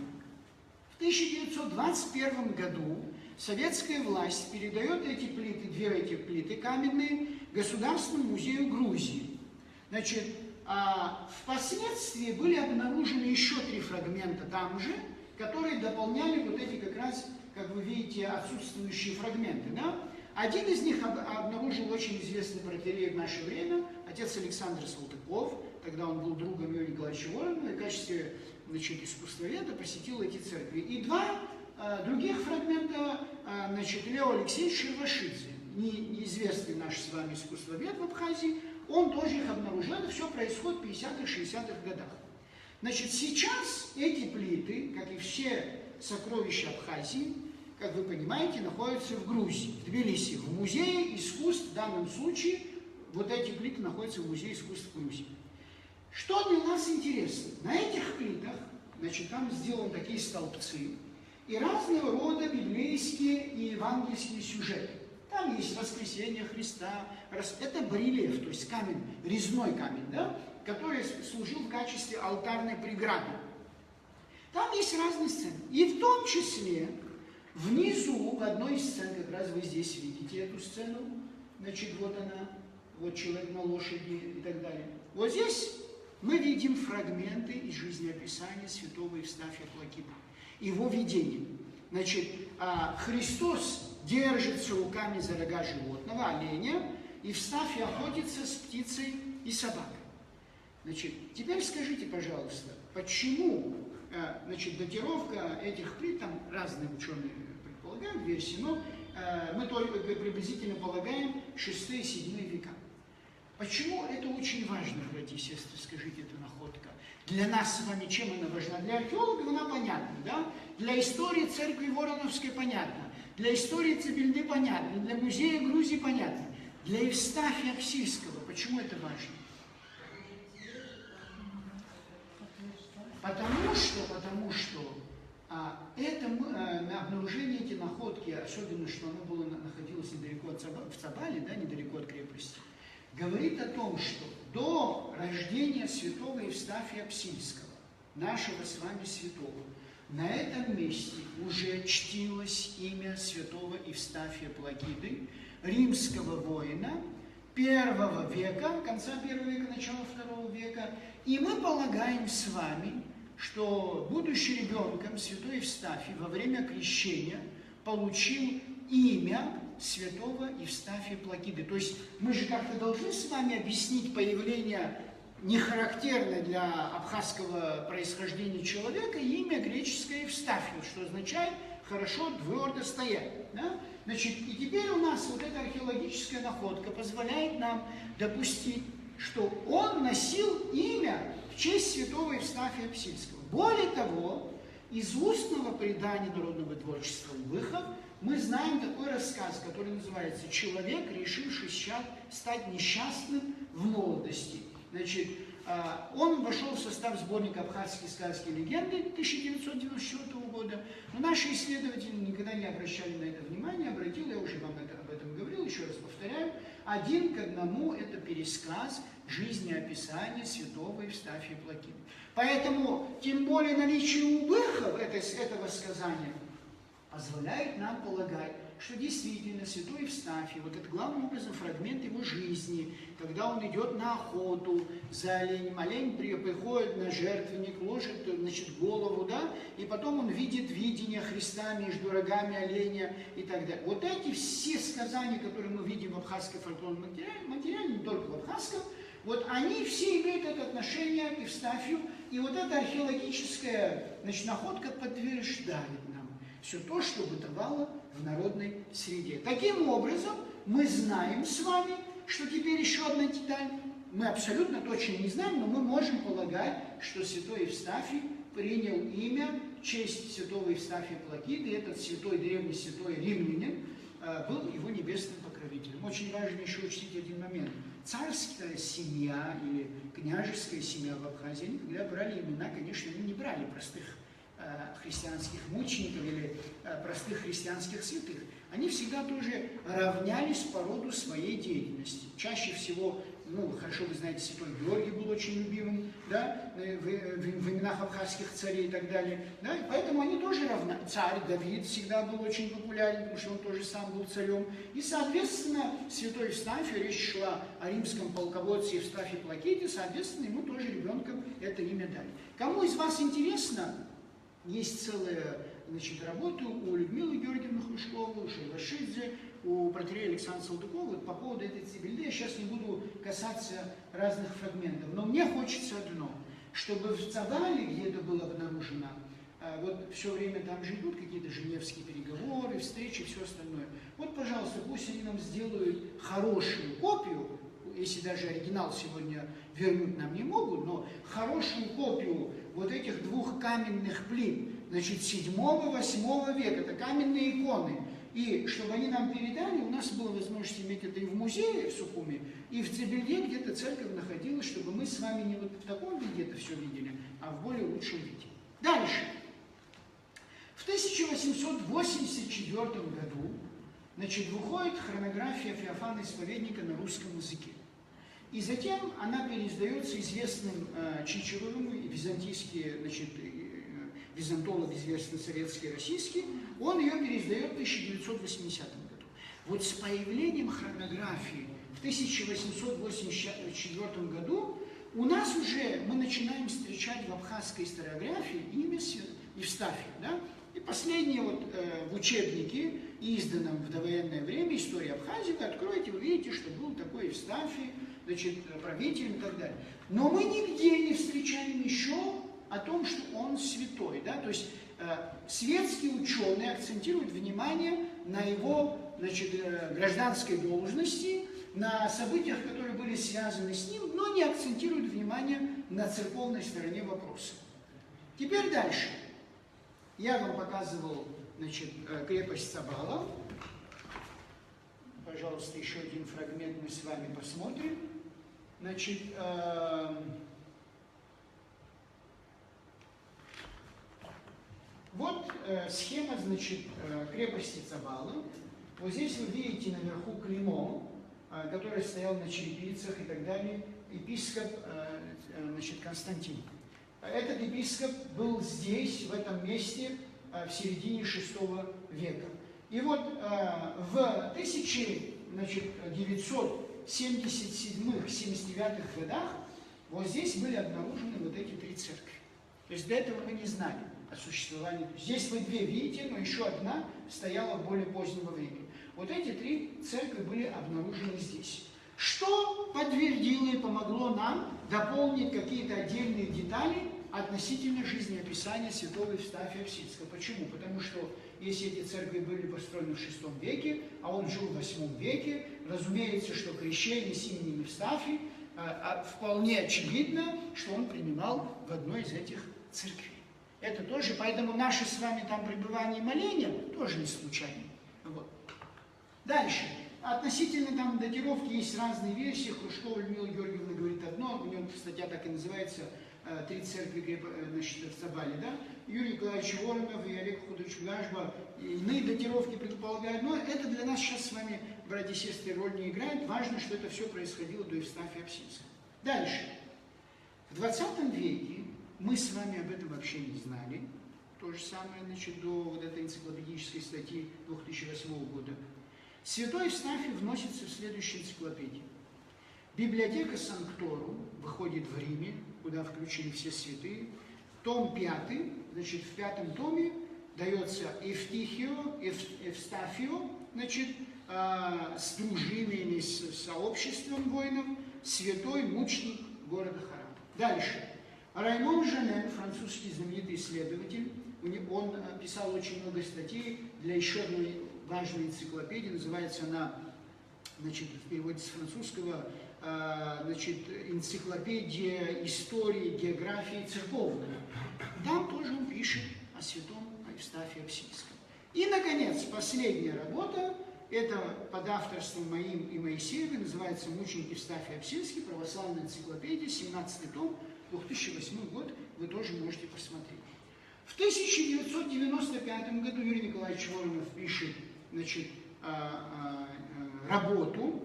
В 1921 году советская власть передает эти плиты, две эти плиты каменные, Государственному музею Грузии. Значит, впоследствии были обнаружены еще 3 фрагмента там же, которые дополняли вот эти как раз, как вы видите, отсутствующие фрагменты, да? Один из них обнаружил очень известный протоиерей в наше время, отец Александр Салтыков, тогда он был другом Иоанна Николаевича Воронова, и в качестве, значит, искусствоведа посетил эти церкви. И 2 других фрагмента, значит, Лео Алексеевич Шервашидзе, неизвестный наш с вами искусствовед в Абхазии, он тоже их обнаружил. Это все происходит в 50-х, 60-х годах. Значит, сейчас эти плиты, как и все сокровища Абхазии, как вы понимаете, находятся в Грузии, в Тбилиси, в музее искусств, в данном случае, вот эти плиты находятся в музее искусств Грузии. Что для нас интересно? На этих плитах, значит, там сделаны такие столбцы и разного рода библейские и евангельские сюжеты. Там есть воскресение Христа. Это барельеф, то есть камень, резной камень, да, который служил в качестве алтарной преграды. Там есть разные сцены. И в том числе внизу, в одной из сцен, как раз вы здесь видите эту сцену, значит, вот она, вот человек на лошади и так далее. Вот здесь мы видим фрагменты из жизнеописания святого Евстафия Плакида, его видение. Значит, Христос держится руками за рога животного, оленя, и Евстафий охотится с птицей и собакой. Значит, теперь скажите, пожалуйста, почему, значит, датировка этих плит, там разные ученые предполагают версии, но мы только приблизительно полагаем 6-7 века. Почему это очень важно, братья и сестры, скажите, эта находка? Для нас с вами чем она важна? Для археологов она понятна, да? Для истории церкви Вороновской понятно, для истории Цибельды понятно, для музея Грузии понятно. Для Евстафия Апсильского почему это важно? Потому что обнаружение эти находки, особенно, что оно было, находилось недалеко в Цабале, да, недалеко от крепости, говорит о том, что до рождения святого Евстафия Апсильского, нашего с вами святого, на этом месте уже чтилось имя святого Евстафия Плакиды, римского воина, 1 века, конца 1 века, начала 2 века, и мы полагаем с вами, что, будучи ребенком, святой Евстафий во время крещения получил имя святого Евстафия Плакиды. То есть мы же как-то должны с вами объяснить появление нехарактерное для абхазского происхождения человека имя греческое Евстафий, что означает «хорошо, твердо стоять». Да? Значит, и теперь у нас вот эта археологическая находка позволяет нам допустить, что он носил имя в честь святого Евстафия Апсильского. Более того, из устного предания народного творчества Улыбыхов мы знаем такой рассказ, который называется «Человек, решивший стать несчастным в молодости». Значит, он вошел в состав сборника «Абхазские сказки и легенды» 1994 года, но наши исследователи никогда не обращали на это внимания, я уже вам об этом говорил, еще раз повторяю, 1 к 1 это пересказ жизнеописания святого Евстафия Плакиды. Поэтому, тем более наличие Улыбыхов этого сказания позволяет нам полагать, что действительно святой Евстафий, вот это главным образом фрагмент его жизни, когда он идет на охоту за оленем, олень приходит на жертвенник, ложит, значит, голову, да, и потом он видит видение Христа между рогами оленя и так далее. Вот эти все сказания, которые мы видим в абхазском фольклорном материале, не только в абхазском, вот они все имеют это отношение к Евстафию, и вот эта археологическая, значит, находка подтверждает нам все то, что бытовало в народной среде. Таким образом, мы знаем с вами, что теперь еще одна деталь, мы абсолютно точно не знаем, но мы можем полагать, что святой Евстафий принял имя в честь святого Евстафия Плакиды, и этот святой, древний святой римлянин был его небесным покровителем. Очень важно еще учтить один момент. Царская семья или княжеская семья в Абхазии, они, когда брали имена, конечно, они не брали простых христианских мучеников или простых христианских святых. Они всегда тоже равнялись по роду своей деятельности. Чаще всего, ну, хорошо вы знаете, святой Георгий был очень любимым, да, в именах абхазских царей и так далее. Да, и поэтому они тоже равны. Царь Давид всегда был очень популярен, потому что он тоже сам был царем. И, соответственно, святой Евстафий, речь шла о римском полководце Евстафии Плакиде, соответственно, ему тоже ребенком это имя дали. Кому из вас интересно, есть целая, значит, работа у Людмилы Георгиевны Хрущковой, у Шейвашидзе, у протоиерея Александра Салтыкова вот по поводу этой Цибельды. Я сейчас не буду касаться разных фрагментов, но мне хочется одно, чтобы в Цабале, где это было обнаружено, вот все время там же идут какие-то женевские переговоры, встречи, все остальное. Вот, пожалуйста, пусть они нам сделают хорошую копию, если даже оригинал сегодня вернуть нам не могут, но хорошую копию вот этих 2 каменных плит, значит, 7-8 века, это каменные иконы. И чтобы они нам передали, у нас была возможность иметь это и в музее в Сухуме, и в Цибельде, где-то церковь находилась, чтобы мы с вами не вот в таком виде это все видели, а в более лучшем виде. Дальше. В 1884 году значит, выходит хронография Феофана Исповедника на русском языке. И затем она переиздается известным Чичеровым, византийский, значит, византолог, известный советский и российский, он ее переиздает в 1980 году. Вот с появлением хронографии в 1884 году у нас уже, мы начинаем встречать в абхазской историографии имя Евстафия, да? И последние вот в учебнике, изданном в довоенное время, история Абхазии, вы откроете, вы видите, что был такой Евстафий, значит, правителем и так далее. Но мы нигде не встречаем еще о том, что он святой, да? То есть светские ученые акцентируют внимание на его, значит, гражданской должности, на событиях, которые были связаны с ним, но не акцентируют внимание на церковной стороне вопроса. Теперь дальше. Я вам показывал, значит, крепость Цабала. Пожалуйста, еще один фрагмент мы с вами посмотрим. Значит, вот схема, значит, крепости Цабала. Вот здесь вы видите наверху клеймо, который стоял на черепицах и так далее, епископ, значит, Константин. Этот епископ был здесь, в этом месте, в середине VI века. И вот в 1977-79 годах вот здесь были обнаружены вот эти три церкви. То есть до этого мы не знали о существовании. Здесь вы две видите, но еще одна стояла в более позднего времени. Вот эти три церкви были обнаружены здесь. Что подтвердило и помогло нам дополнить какие-то отдельные детали относительно жизнеописания святого Евстафия Апсидского. Почему? Потому что если эти церкви были построены в VI веке, а он жил в VIII веке, разумеется, что крещение с именем Евстафий вполне очевидно, что он принимал в одной из этих церквей. Это тоже, поэтому наше с вами там пребывание и моление тоже не случайно. Вот. Дальше. Относительно там датировки есть разные версии. Хрущкова Людмила Георгиевна говорит одно, у нее статья так и называется «Три церкви, значит, в Цабале», да? Юрий Николаевич Воронов и Олег Худович Гажба, иные датировки предполагают, но это для нас сейчас с вами, братья и сестры, роль не играет. Важно, что это все происходило до Евстафия Апсидского. Дальше. В 20 веке мы с вами об этом вообще не знали. То же самое, значит, до вот этой энциклопедической статьи 2008 года. Святой Евстафий вносится в следующую энциклопедию. Библиотека Санкторум выходит в Риме, куда включены все святые. Том 5, значит, в 5 томе дается Евстафио, значит, с дружиной, с сообществом воинов, святой мученик города Харам. Дальше. Раймон Жанен, французский знаменитый исследователь, он писал очень много статей для еще одной важной энциклопедии, называется она, значит, в переводе с французского, значит, энциклопедия истории, географии церковной. Там тоже он пишет о святом Евстафии Апсидском. И, наконец, последняя работа, это под авторством моим и Моисеевой, называется «Мученик Евстафий Апсидский», православная энциклопедия, 17 том, 2008 год, вы тоже можете посмотреть. В 1995 году Юрий Николаевич Воронов пишет, значит, работу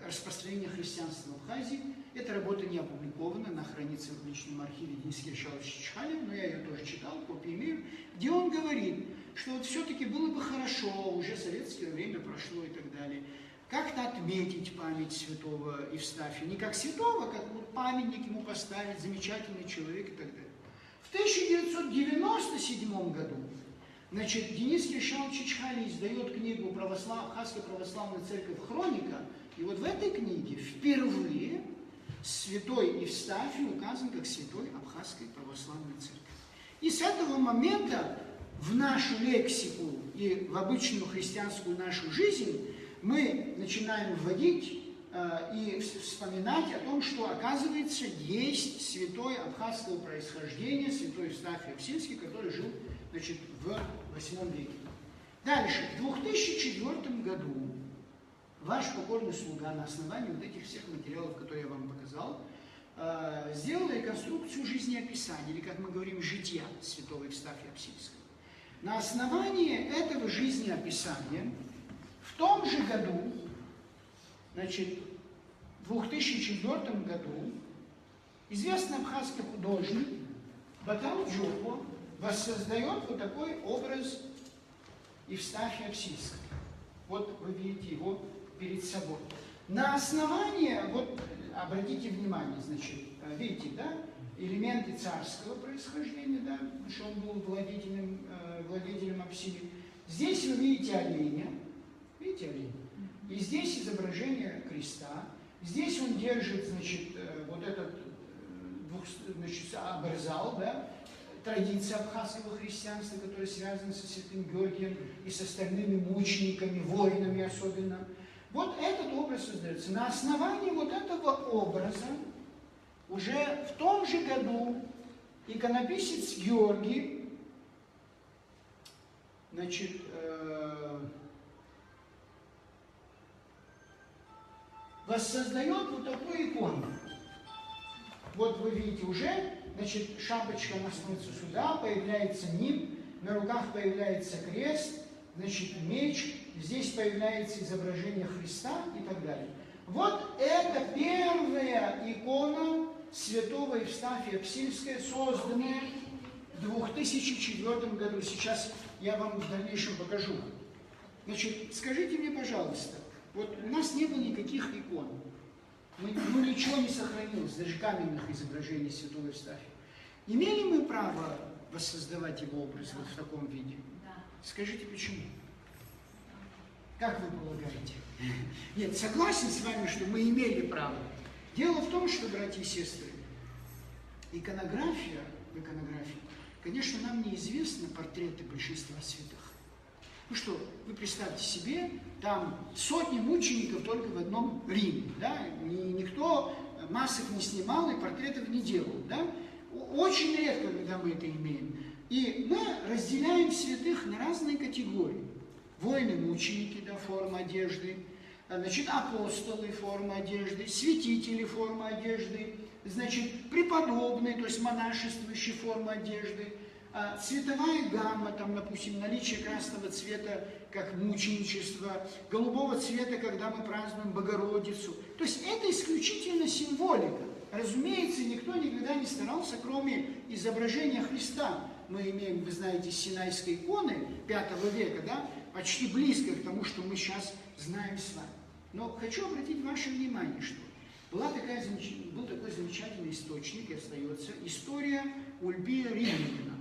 «Распространение христианства в Абхазии». Эта работа не опубликована, она хранится в личном архиве Дениса Кирчаловича Чичхалина, но я ее тоже читал, копии имею, где он говорит, что вот все-таки было бы хорошо, уже советское время прошло и так далее, как-то отметить память святого Евстафия. Не как святого, как вот памятник ему поставить, замечательный человек и так далее. В 1997 году, значит, Денис Кирчалович Чичхалин издает книгу «Абхазская православная церковь. Хроника», и вот в этой книге впервые святой Евстафий указан как святой Абхазской православной церкви. И с этого момента в нашу лексику и в обычную христианскую нашу жизнь мы начинаем вводить и вспоминать о том, что, оказывается, есть святой абхазского происхождения, святой Евстафий Апсидский, который жил, значит, в VIII веке. Дальше. В 2004 году ваш покорный слуга на основании вот этих всех материалов, которые я вам показал, сделал реконструкцию жизнеописания, или, как мы говорим, жития святого Евстафия Апсидского. На основании этого жизнеописания в том же году, значит, в 2004 году, известный абхазский художник Батал Джохо воссоздает вот такой образ Евстафия Апсильского. Вот вы видите его перед собой. На основании, вот обратите внимание, значит, видите, да, элементы царского происхождения, да, потому что он был владетелем Апсии. Здесь вы видите оленя, и здесь изображение креста. Здесь он держит, значит, вот этот, значит, обрезал, да, традиция абхазского христианства, которая связана со святым Георгием и с остальными мучениками, воинами особенно. Вот этот образ создается. На основании вот этого образа уже в том же году иконописец Георгий, значит, воссоздает вот такую икону. Вот вы видите уже, значит, шапочка она становится сюда, появляется нимб, на руках появляется крест, значит, меч, здесь появляется изображение Христа и так далее. Вот это первая икона святого Евстафия Апсильская, созданная в 2004 году. Сейчас я вам в дальнейшем покажу. Значит, скажите мне, пожалуйста, вот у нас не было никаких икон. Ничего не сохранилось, даже каменных изображений святого Евстафия. Имели мы право воссоздавать его образ вот в таком виде? Да. Скажите, почему? Как вы полагаете? Нет, согласен с вами, что мы имели право. Дело в том, что, братья и сестры, иконография, в иконографии, конечно, нам неизвестны портреты большинства святых. Ну что, вы представьте себе, там сотни мучеников только в одном Риме, да? Никто масок не снимал и портретов не делал, да? Очень редко, когда мы это имеем. И мы разделяем святых на разные категории. Воины-мученики, да, форма одежды, значит, апостолы, форма одежды, святители, форма одежды, значит, преподобные, то есть монашествующие, форма одежды, цветовая гамма, там, допустим, наличие красного цвета, как мученичество, голубого цвета, когда мы празднуем Богородицу. То есть это исключительно символика. Разумеется, никто никогда не старался, кроме изображения Христа. Мы имеем, вы знаете, Синайской иконы V века, да, почти близко к тому, что мы сейчас знаем с вами. Но хочу обратить ваше внимание, что был такой замечательный источник, и остается, история Ульбия Римлянина.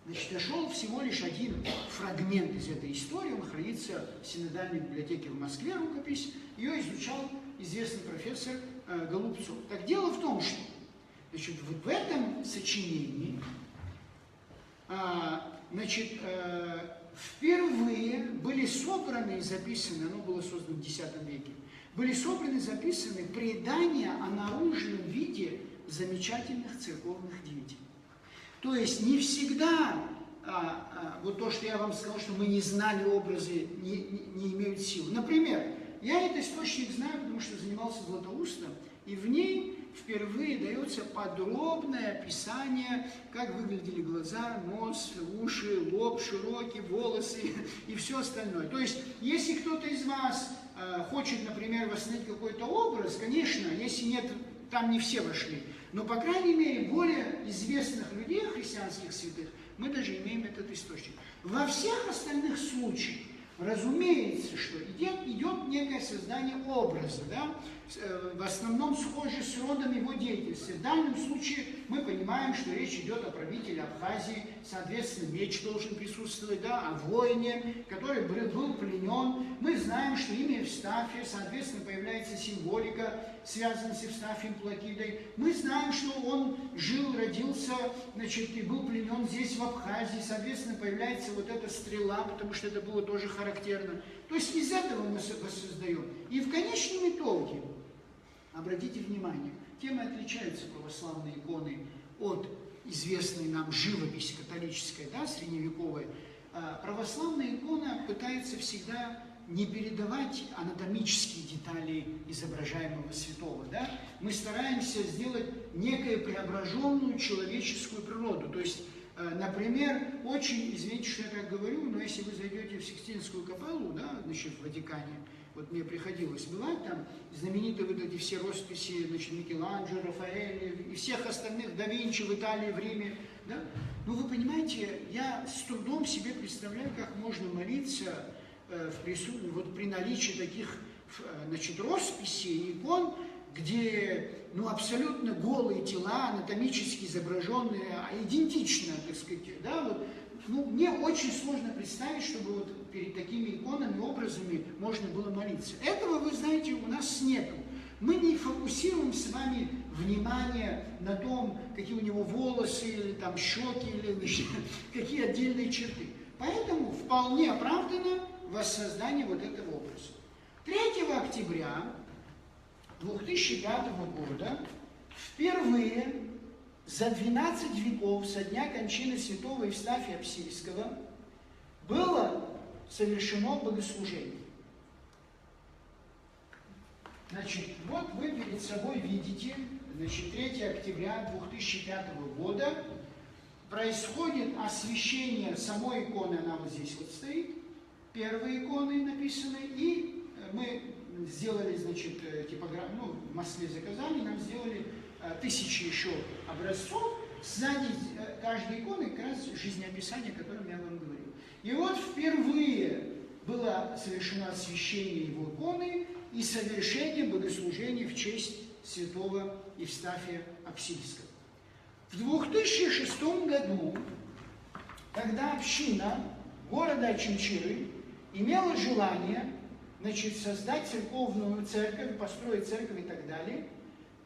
Значит, нашел всего лишь один фрагмент из этой истории, он хранится в Синодальной библиотеке в Москве, рукопись, ее изучал известный профессор Голубцов. Так дело в том, что, значит, вот в этом сочинении, значит, впервые были собраны и записаны, оно было создано в X веке, были собраны и записаны предания о наружном виде замечательных церковных деятелей. То есть не всегда, вот то, что я вам сказал, что мы не знали образы, не имеют силы. Например, я этот источник знаю, потому что занимался Златоустом, и в ней впервые дается подробное описание, как выглядели глаза, нос, уши, лоб широкий, волосы и все остальное. То есть, если кто-то из вас хочет, например, восстановить какой-то образ, конечно, если нет, там не все вошли, но, по крайней мере, более известных людей, христианских святых, мы даже имеем этот источник. Во всех остальных случаях, разумеется, что идет некое создание образа, да? В основном схоже с родом его деятельности. В данном случае мы понимаем, что речь идет о правителе Абхазии, соответственно, меч должен присутствовать, да, о воине, который был пленен. Мы знаем, что имя Евстафия, соответственно, появляется символика, связанная с Евстафием Плакидой. Мы знаем, что он жил, родился, значит, и был пленен здесь, в Абхазии, соответственно, появляется вот эта стрела, потому что это было тоже характерно. То есть из этого мы воссоздаем. И в конечном итоге, обратите внимание, тем и отличаются православные иконы от известной нам живописи католической, да, средневековой. Православная икона пытается всегда не передавать анатомические детали изображаемого святого, да? Мы стараемся сделать некую преображенную человеческую природу, то есть Например, очень, извините, что я так говорю, но если вы зайдете в Сикстинскую капеллу, да, значит, в Ватикане, вот мне приходилось бывать там, знаменитые вот эти все росписи, значит, Микеланджело, Рафаэль и всех остальных, да Винчи в Италии, в Риме, да? Ну, вы понимаете, я с трудом себе представляю, как можно молиться вот при наличии таких, значит, росписей, икон, где, ну, абсолютно голые тела, анатомически изображенные, идентично, так сказать, да, вот. Ну, мне очень сложно представить, чтобы вот перед такими иконами, образами можно было молиться. Этого, вы знаете, у нас нету. Мы не фокусируем с вами внимание на том, какие у него волосы, или там щеки, или какие отдельные черты. Поэтому вполне оправдано воссоздание вот этого образа. 3 октября 2005 года впервые за 12 веков со дня кончины святого Евстафия Апсильского было совершено богослужение. Значит, вот вы перед собой видите, значит, 3 октября 2005 года происходит освящение самой иконы, она вот здесь вот стоит, первой иконы написаны, и мы сделали, значит, типографию, ну, в Москве заказали, нам сделали 1000 еще образцов, сзади каждой иконы как раз жизнеописание, о котором я вам говорил. И вот впервые было совершено освящение его иконы и совершение богослужения в честь святого Евстафия Апсильского. В 2006 году, когда община города Очинчиры имела желание, значит, создать церковную церковь, построить церковь и так далее,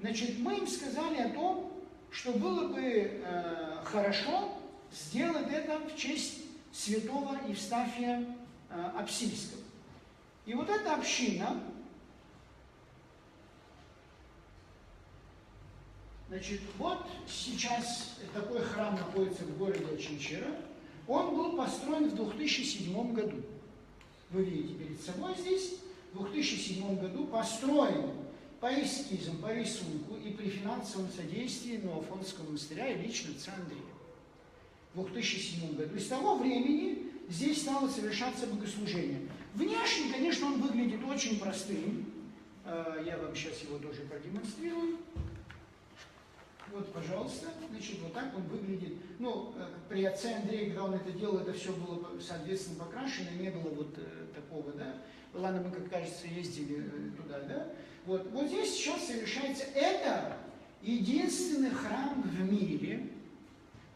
значит, мы им сказали о том, что было бы хорошо сделать это в честь святого Евстафия Апсильского. И вот эта община, значит, вот сейчас такой храм находится в городе Очинчира, он был построен в 2007 году. Вы видите перед собой здесь, в 2007 году построен по эскизам, по рисунку и при финансовом содействии Новоафонского монастыря и лично отца Андрея. В 2007 году. И с того времени здесь стало совершаться богослужение. Внешне, конечно, он выглядит очень простым. Я вам сейчас его тоже продемонстрирую. Вот, пожалуйста, значит, вот так он выглядит. Ну, при отце Андрея, когда он это делал, это все было, соответственно, покрашено, не было вот такого, да. Ладно, мы, как кажется, ездили туда, да. Вот здесь сейчас совершается, это единственный храм в мире,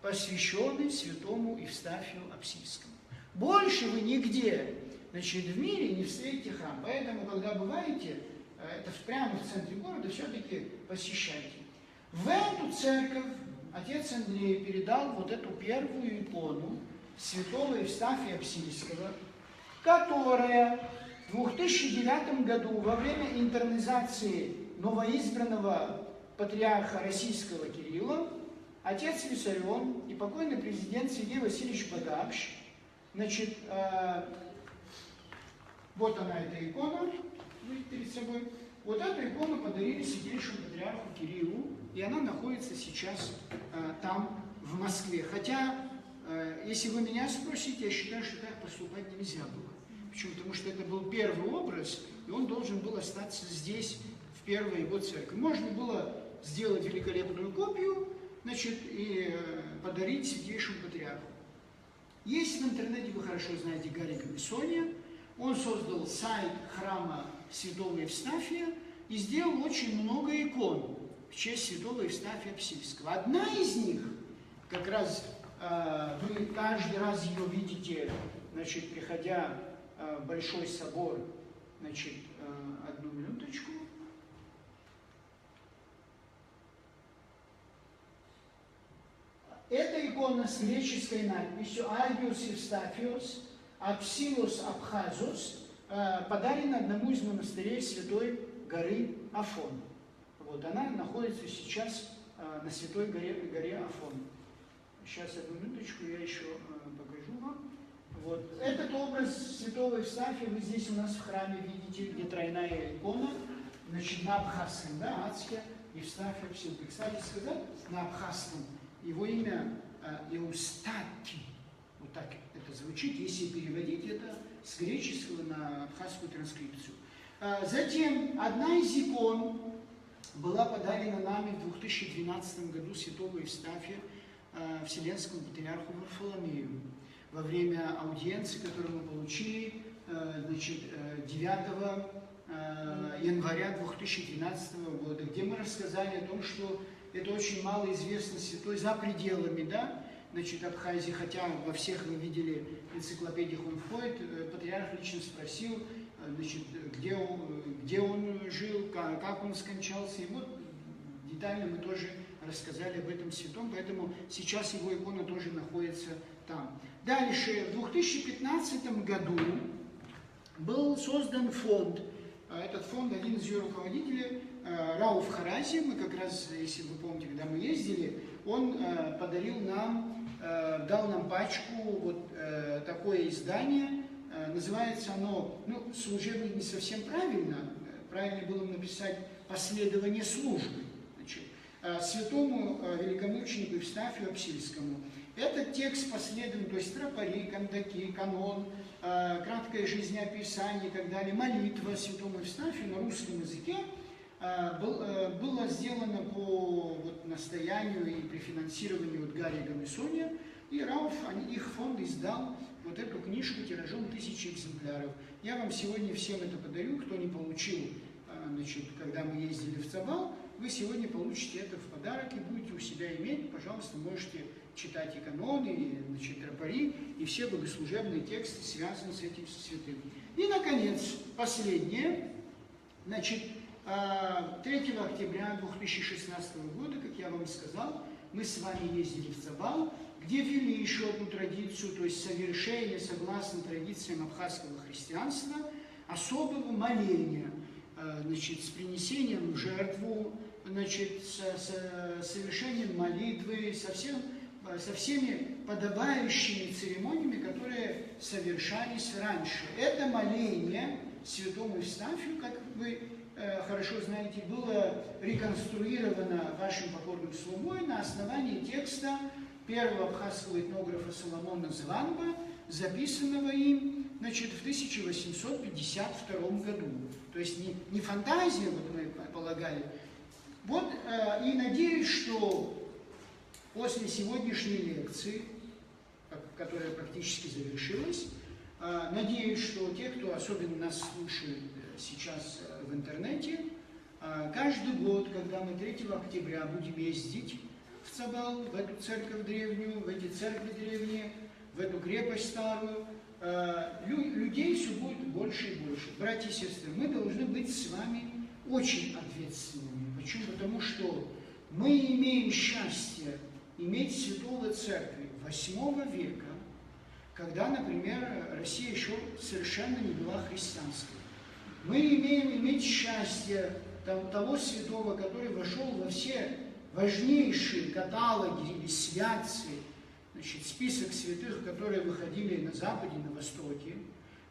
посвященный святому Евстафию Апсильскому. Больше вы нигде, значит, в мире не встретите храм. Поэтому, когда бываете, это прямо в центре города, все-таки посещайте. В эту церковь отец Андрей передал вот эту первую икону святого Евстафия Апсильского, которая в 2009 году во время интронизации новоизбранного патриарха российского Кирилла отец Виссарион и покойный президент Сергей Васильевич Бадабщ, значит, вот она, эта икона, видите перед собой. Вот эту икону подарили святейшему патриарху Кириллу, и она находится сейчас там, в Москве. Хотя, если вы меня спросите, я считаю, что так поступать нельзя было. Почему? Потому что это был первый образ, и он должен был остаться здесь, в первой его церкви. Можно было сделать великолепную копию, значит, и подарить святейшему патриарху. Есть в интернете, вы хорошо знаете, Гарика Бессония. Он создал сайт храма святого Евстафия и сделал очень много икон в честь святого Евстафия Апсильского. Одна из них, как раз вы каждый раз ее видите, значит, приходя в Большой собор, значит, одну минуточку. Эта икона с греческой надписью «Альбиус Евстафиос Апсилос Абхазос» подарена одному из монастырей Святой горы Афон. Вот, она находится сейчас на Святой горе Афон. Сейчас, одну минуточку, я еще покажу вам. Вот. Этот образ святого Евстафия вы здесь у нас в храме видите, где тройная икона, значит, на абхазском, да, Ацке Евстафия Апсилского. Кстати сказать, на абхазском его имя Эустаки. Вот так это звучит, если переводить это с греческого на абхазскую транскрипцию. Затем одна из икон была подарена нами в 2012 году святого Евстафия Вселенскому патриарху Варфоломею во время аудиенции, которую мы получили 9 января 2012 года, где мы рассказали о том, что это очень малоизвестный святой за пределами, да, Абхазии, хотя во всех вы видели энциклопедиях он входит. Патриарх лично спросил, где он жил, как он скончался, и вот детально мы тоже рассказали об этом святом, поэтому сейчас его икона тоже находится там. Дальше, в 2015 году был создан фонд. Этот фонд, один из ее руководителей, Рауф Харази, мы как раз, если вы помните, когда мы ездили, он подарил нам, дал нам пачку, вот такое издание, называется оно, служебно не совсем правильно, правильно было написать «Последование службы», святому великомученику Евстафию Апсильскому. Этот текст последовательный, то есть тропари, кандаки, канон, краткое жизнеописание и так далее, молитва святому Евстафию на русском языке было сделано по настоянию и при финансировании Гарри Гамисония, и Рауф, их фонд издал вот эту книжку тиражом 1000 экземпляров. Я вам сегодня всем это подарю, кто не получил, когда мы ездили в Цабал, вы сегодня получите это в подарок и будете у себя иметь, пожалуйста, можете читать и каноны, и тропари, и все богослужебные тексты связаны с этим святым. И, наконец, последнее, 3 октября 2016 года, как я вам сказал, мы с вами ездили в Цабал, где ввели еще одну традицию, то есть совершение, согласно традициям абхазского христианства, особого моления, с принесением в жертву, с совершением молитвы, со всеми подобающими церемониями, которые совершались раньше. Это моление святому Евстафию, как вы хорошо знаете, было реконструировано вашим покорным слугой на основании текста первого абхазского этнографа Соломона Званба, записанного им в 1852 году. То есть не фантазия, вот мы полагали. Вот, и надеюсь, что после сегодняшней лекции, которая практически завершилась, надеюсь, что те, кто особенно нас слушает сейчас в интернете, каждый год, когда мы 3 октября будем ездить в Цабал, в эту церковь древнюю, в эти церкви древние, в эту крепость старую, людей все будет больше и больше. Братья и сестры, мы должны быть с вами очень ответственными. Почему? Потому что мы имеем счастье иметь святого церкви 8 века, когда, например, Россия еще совершенно не была христианской. Мы имеем иметь счастье того святого, который вошел во все важнейшие каталоги или святцы, список святых, которые выходили на Западе, на Востоке.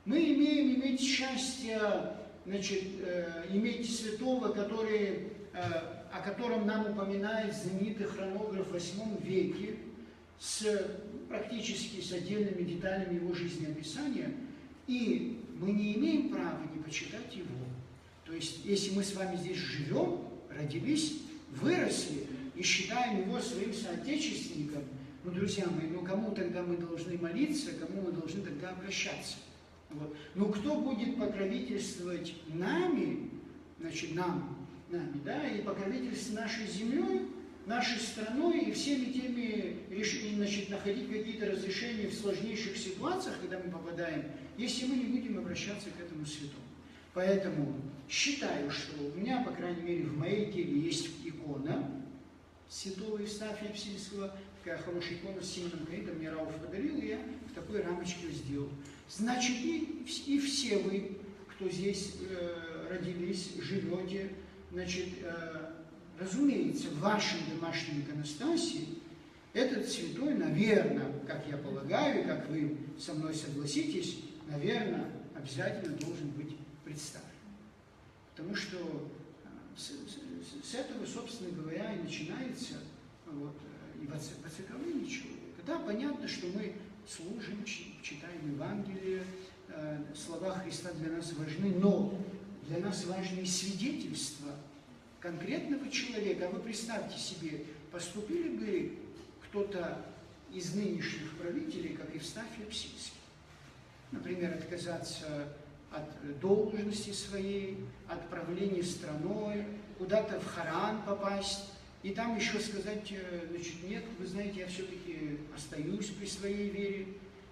Мы имеем иметь счастье, иметь святого, о котором нам упоминает знаменитый хронограф в 8 веке, практически с отдельными деталями его жизнеописания, и мы не имеем права не почитать его. То есть, если мы с вами здесь живем, родились, выросли и считаем его своим соотечественником, друзья мои, кому тогда мы должны молиться, кому мы должны тогда обращаться? Вот. Кто будет покровительствовать нами, да, и покровительствовать нашей землей, нашей страной и всеми теми, находить какие-то разрешения в сложнейших ситуациях, когда мы попадаем, если мы не будем обращаться к этому святому. Поэтому считаю, что у меня, по крайней мере, в моей деле есть икона святого Евстафия Апсильского, такая хорошая икона с синим гранитом, мне Рауф подарил, и я в такой рамочке ее сделал. Значит, и все вы, кто здесь родились, живете, разумеется, в вашем домашнем иконостасе этот святой, наверное, как я полагаю, и как вы со мной согласитесь, наверное, обязательно должен быть представлен. Потому что с этого, собственно говоря, и начинается, и воцерковление человека. Да, понятно, что мы служим, читаем Евангелие, слова Христа для нас важны, но для нас важны и свидетельства конкретного человека. А вы представьте себе, поступили бы кто-то из нынешних правителей, как Евстафий Апсильский. Например, отказаться от должности своей, от правления страной, куда-то в Харан попасть, и там еще сказать, значит, нет, вы знаете, я все-таки остаюсь при своей вере,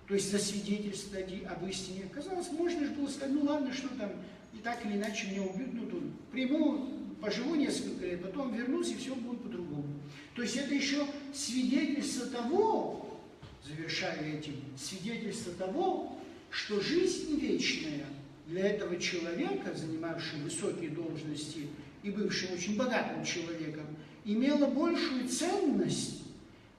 то есть засвидетельствовать об истине. Казалось, можно же было сказать, ну ладно, что там, и так или иначе меня убьют, ну тут приму, поживу несколько лет, потом вернусь, и все будет по-другому. То есть это еще свидетельство того, завершая этим, свидетельство того, что жизнь вечная для этого человека, занимавшего высокие должности и бывшего очень богатым человеком, имела большую ценность,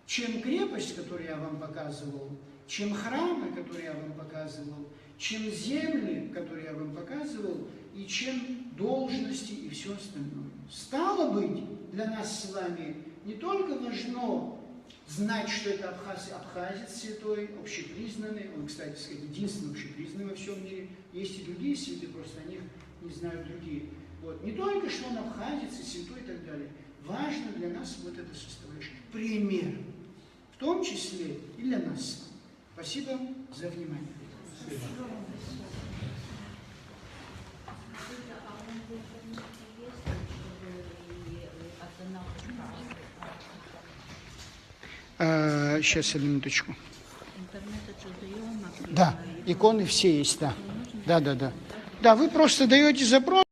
чем крепость, которую я вам показывал, чем храмы, которые я вам показывал, чем земли, которые я вам показывал, и чем должности и все остальное. Стало быть, для нас с вами не только важно знать, что это абхазец святой, общепризнанный, он, кстати сказать, единственный общепризнанный во всем мире, есть и другие святые, просто о них не знают другие. Вот. Не только, что он абхазец и святой и так далее, важно для нас вот это составляющее. Пример. В том числе и для нас. Спасибо за внимание. Сейчас, одну минуточку. Да, иконы все есть, да. Да, вы просто даете запрос.